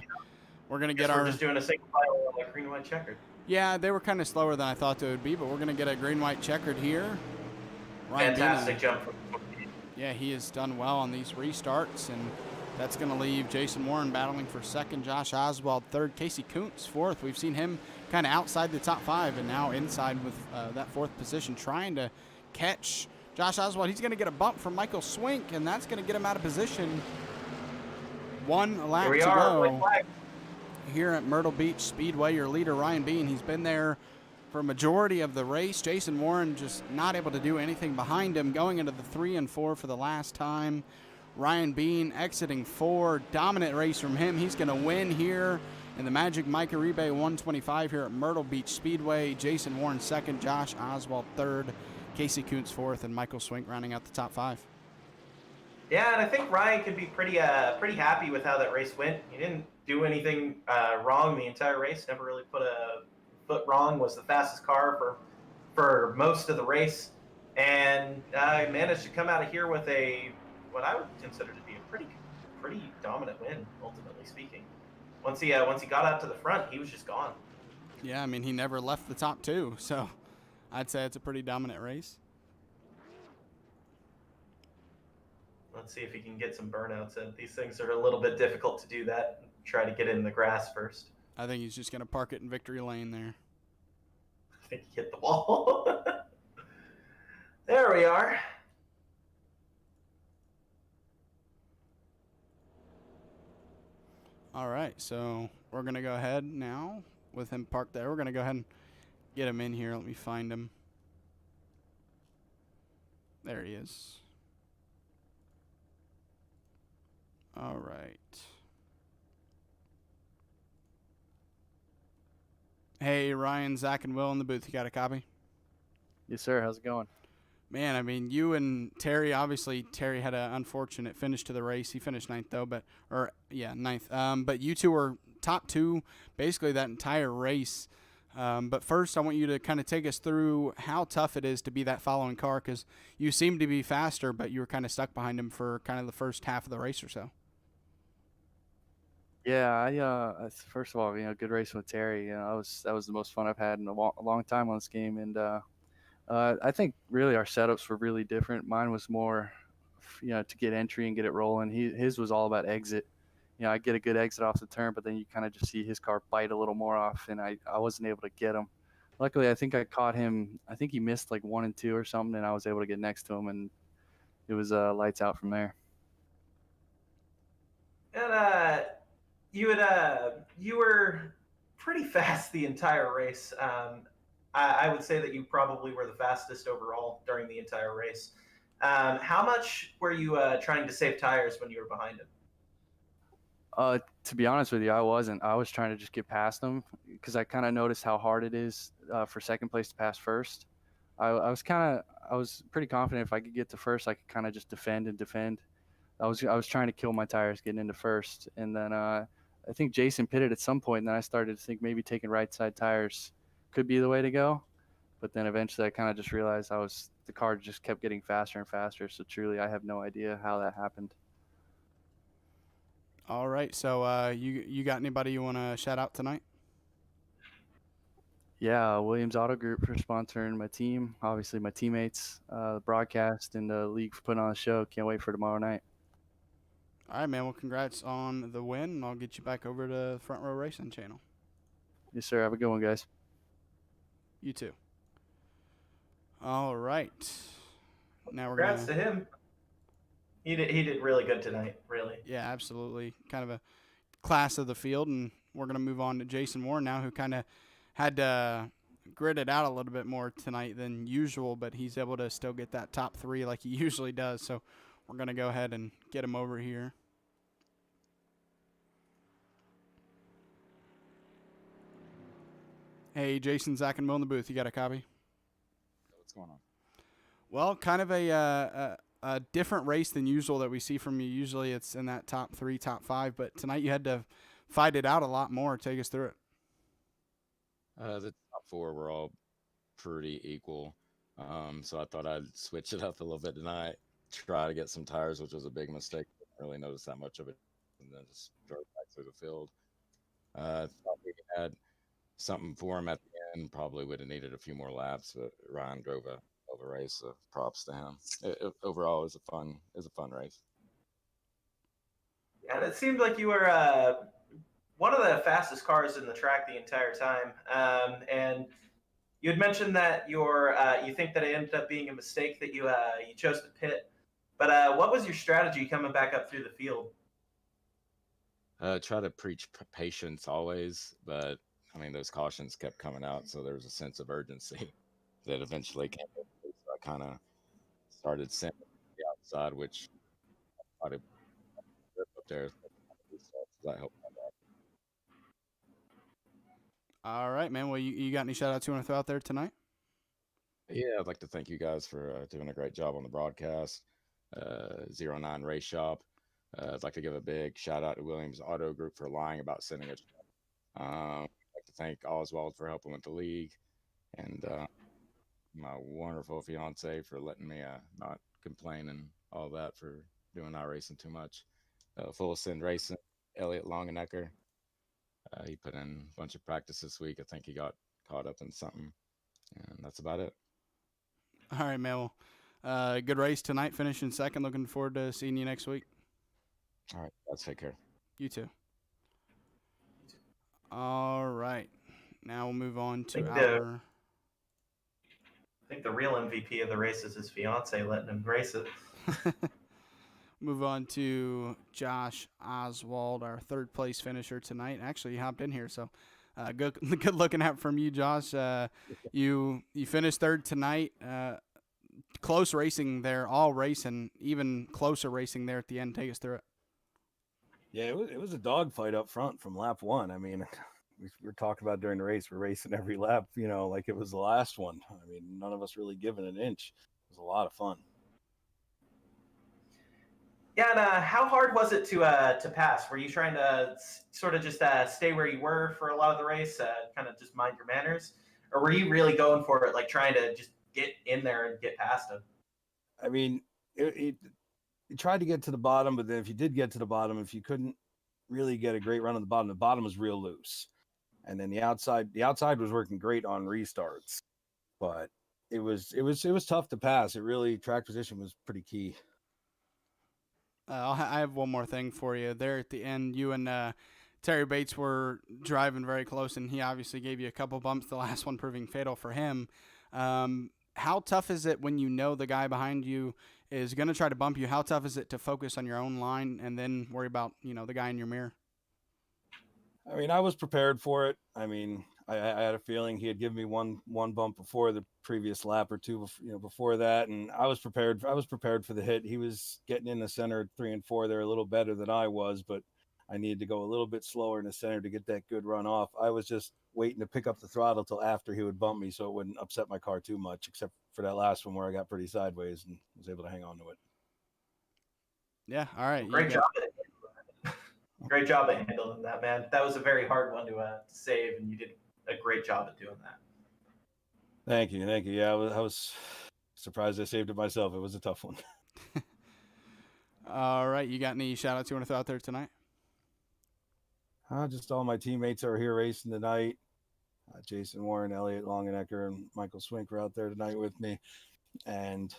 We're going to get our... We're just doing a single file on a green-white checkered. Yeah, they were kind of slower than I thought they would be, but we're going to get a green-white checkered here. Ryan Fantastic jump from... Yeah, he has done well on these restarts, and that's going to leave Jason Warren battling for 2nd, Josh Oswald 3rd, Casey Kuntz 4th. We've seen him kind of outside the top 5 and now inside with that 4th position, trying to catch Josh Oswald. He's going to get a bump from Michael Swink, and that's going to get him out of position. 1 lap to go here at Myrtle Beach Speedway. Your leader, Ryan Bean, he's been there for a majority of the race. Jason Warren just not able to do anything behind him, going into the 3 and 4 for the last time. Ryan Bean exiting 4. Dominant race from him. He's going to win here in the Magic Mike Iribe 125 here at Myrtle Beach Speedway. Jason Warren 2nd, Josh Oswald 3rd, Casey Kuntz 4th, and Michael Swink rounding out the top 5. Yeah, and I think Ryan can be pretty happy with how that race went. He didn't do anything wrong the entire race. Never really put a foot wrong. Was the fastest car for most of the race, and managed to come out of here with what I would consider to be a pretty dominant win, ultimately speaking. Once he got out to the front, he was just gone. Yeah, I mean, he never left the top 2, so I'd say it's a pretty dominant race. Let's see if he can get some burnouts in. These things are a little bit difficult to do that. Try to get in the grass first. I think he's just going to park it in victory lane there. I think he hit the wall. There we are. All right, so we're going to go ahead now with him parked there. We're going to go ahead and get him in here. Let me find him. There he is. All right. Hey, Ryan, Zach, and Will in the booth. You got a copy? Yes, sir. How's it going? Man, I mean, you and Terry, obviously, Terry had an unfortunate finish to the race. He finished ninth, though, ninth. But you two were top two basically that entire race. But first, I want you to kind of take us through how tough it is to be that following car, because you seemed to be faster, but you were kind of stuck behind him for kind of the first half of the race or so. Yeah, first of all, good race with Terry. that was the most fun I've had in a long time on this game, and I think really our setups were really different. Mine was more, to get entry and get it rolling. His was all about exit. I get a good exit off the turn, but then you kind of just see his car bite a little more off, and I wasn't able to get him. Luckily, I think I caught him. I think he missed like 1 and 2 or something, and I was able to get next to him, and it was lights out from there. And you were pretty fast the entire race. I would say that you probably were the fastest overall during the entire race. How much were you trying to save tires when you were behind him? To be honest with you, I wasn't. I was trying to just get past them because I kind of noticed how hard it is for second place to pass first. I was pretty confident if I could get to first, I could kind of just defend. I was trying to kill my tires getting into first, and then I think Jason pitted at some point, and then I started to think maybe taking right side tires could be the way to go. But then eventually I kind of just realized the car just kept getting faster and faster. So truly, I have no idea how that happened. All right, so you got anybody you want to shout out tonight? Yeah, Williams Auto Group for sponsoring my team. Obviously, my teammates, the broadcast, and the league for putting on the show. Can't wait for tomorrow night. All right, man. Well, congrats on the win, and I'll get you back over to the Front Row Racing channel. Yes, sir. Have a good one, guys. You too. All right. Now Congrats to him. He did really good tonight, really. Yeah, absolutely. Kind of a class of the field, and we're going to move on to Jason Moore now, who kind of had to grit it out a little bit more tonight than usual, but he's able to still get that top 3 like he usually does. So we're going to go ahead and get him over here. Hey, Jason, Zach, and Will in the booth. You got a copy? What's going on? Well, kind of a different race than usual that we see from you. Usually it's in that top 3, top 5, but tonight you had to fight it out a lot more. Take us through it. The top 4 were all pretty equal, so I thought I'd switch it up a little bit tonight, try to get some tires, which was a big mistake. Didn't really notice that much of it, and then just drove back through the field. Thought we had something for him at the end. Probably would have needed a few more laps, but Ryan drove a race, so props to him. Overall, it was a fun race. Yeah, and it seemed like you were one of the fastest cars in the track the entire time. And you had mentioned that you think that it ended up being a mistake that you chose to pit. But what was your strategy coming back up through the field? Try to preach patience always, but I mean those cautions kept coming out, so there was a sense of urgency that eventually came in. So I kind of started sending the outside, which I thought up there. So that helped. All right, man. Well, you got any shout-outs you want to throw out there tonight? Yeah, I'd like to thank you guys for doing a great job on the broadcast. 09 Race Shop. I'd like to give a big shout-out to Williams Auto Group for lying about sending us. I'd like to thank Oswald for helping with the league, and my wonderful fiance for letting me not complain and all that for doing not racing too much. Full Send Racing, Elliot Longenecker. He put in a bunch of practice this week. I think he got caught up in something, and that's about it. All right, man. Well, good race tonight, finishing second. Looking forward to seeing you next week. All right, let's take care. You too. All right. Now we'll move on to think our. I think the real MVP of the race is his fiance letting him race it. Move on to Josh Oswald, our third place finisher tonight. Actually, he hopped in here, so good looking out from you, Josh. You finished third tonight. Close racing there, all racing, even closer racing there at the end. Take us through it. Yeah, it was a dogfight up front from lap one. I mean, we were talking about during the race, we're racing every lap, like it was the last one. I mean, none of us really giving an inch. It was a lot of fun. Yeah, and how hard was it to pass? Were you trying to sort of just stay where you were for a lot of the race, kind of just mind your manners, or were you really going for it, like trying to just get in there and get past him? I mean, it tried to get to the bottom, but then if you did get to the bottom, if you couldn't really get a great run on the bottom was real loose, and then the outside was working great on restarts, but it was tough to pass. It really, track position was pretty key. I have one more thing for you. There at the end, you and Terry Bates were driving very close, and he obviously gave you a couple bumps, the last one proving fatal for him. How tough is it when you know the guy behind you is going to try to bump you? How tough is it to focus on your own line and then worry about, the guy in your mirror? I mean, I was prepared for it. I mean, I had a feeling he had given me one bump before the previous lap or two, before that, and I was prepared. I was prepared for the hit. He was getting in the center 3 and 4 there a little better than I was, but I needed to go a little bit slower in the center to get that good run off. I was just waiting to pick up the throttle till after he would bump me, so it wouldn't upset my car too much, except for that last one where I got pretty sideways and was able to hang on to it. Yeah, all right. Great job. Great job at handling that, man. That was a very hard one to save, and you did a great job at doing that. Thank you. Yeah, I was surprised I saved it myself. It was a tough one. All right, you got any shout-outs you want to throw out there tonight? Just all my teammates are here racing tonight. Jason Warren, Elliot Longenecker, and Michael Swink were out there tonight with me. And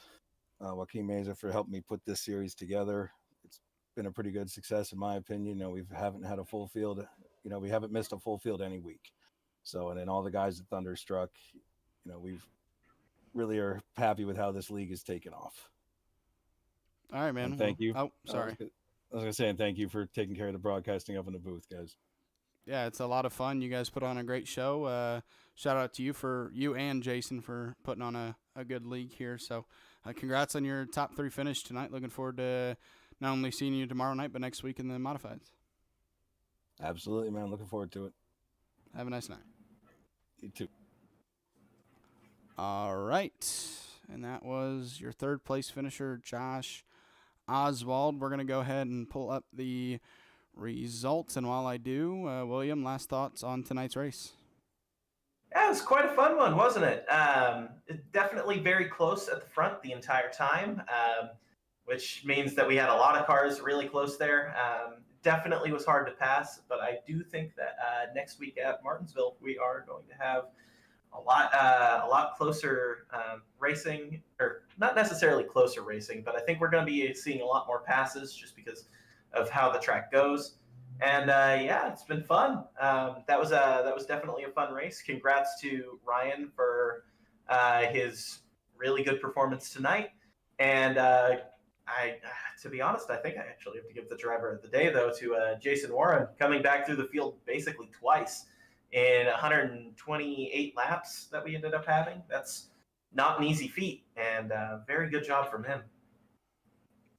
Joaquin Meza for helping me put this series together. It's been a pretty good success, in my opinion. We haven't had a full field. We haven't missed a full field any week. So, and then all the guys at Thunderstruck, we've really are happy with how this league is taken off. All right, man. And thank you. Oh, sorry. I was going to say, and thank you for taking care of the broadcasting up in the booth, guys. Yeah, it's a lot of fun. You guys put on a great show. Shout out to you and Jason for putting on a good league here. So congrats on your top 3 finish tonight. Looking forward to not only seeing you tomorrow night, but next week in the modifieds. Absolutely, man. Looking forward to it. Have a nice night. You too. All right. And that was your third place finisher, Josh Oswald. We're going to go ahead and pull up the results. And while I do, William, last thoughts on tonight's race? Yeah, it was quite a fun one, wasn't it? Definitely very close at the front the entire time, which means that we had a lot of cars really close there. Definitely was hard to pass, but I do think that next week at Martinsville, we are going to have a lot closer racing, or not necessarily closer racing, but I think we're going to be seeing a lot more passes just because of how the track goes. And yeah, it's been fun. That was definitely a fun race. Congrats to Ryan for his really good performance tonight. And to be honest, I think I actually have to give the driver of the day though to Jason Warren, coming back through the field basically twice in 128 laps that we ended up having. That's not an easy feat, and very good job from him.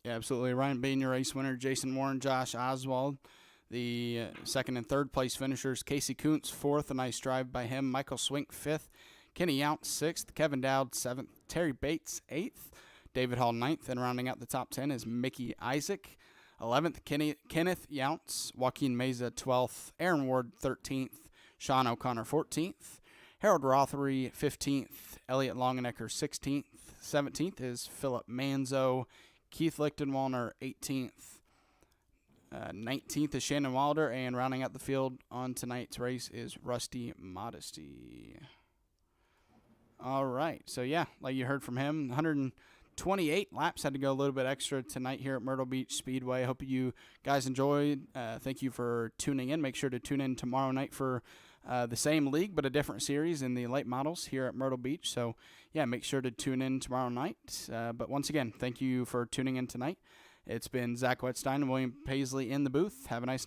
Yeah, absolutely. Ryan being your race winner, Jason Warren, Josh Oswald, the second and third place finishers, Casey Kuntz, 4th, a nice drive by him, Michael Swink, 5th, Kenny Yount, 6th, Kevin Dowd, 7th, Terry Bates, 8th, David Hall, 9th, and rounding out the top 10 is Mickey Isaac, 11th, Kenneth Younts, Joaquin Meza, 12th, Aaron Ward, 13th, Sean O'Connor, 14th, Harold Rothery, 15th, Elliot Longenecker, 16th, 17th is Philip Manzo, Keith Lichtenwalner, 18th, 19th is Shannon Wilder, and rounding out the field on tonight's race is Rusty Modesty. All right, so yeah, like you heard from him, 28 laps. Had to go a little bit extra tonight here at Myrtle Beach Speedway. Hope you guys enjoyed. Thank you for tuning in. Make sure to tune in tomorrow night for the same league but a different series in the late models here at Myrtle Beach. So, yeah, make sure to tune in tomorrow night. But once again, thank you for tuning in tonight. It's been Zach Wetstein and William Paisley in the booth. Have a nice night.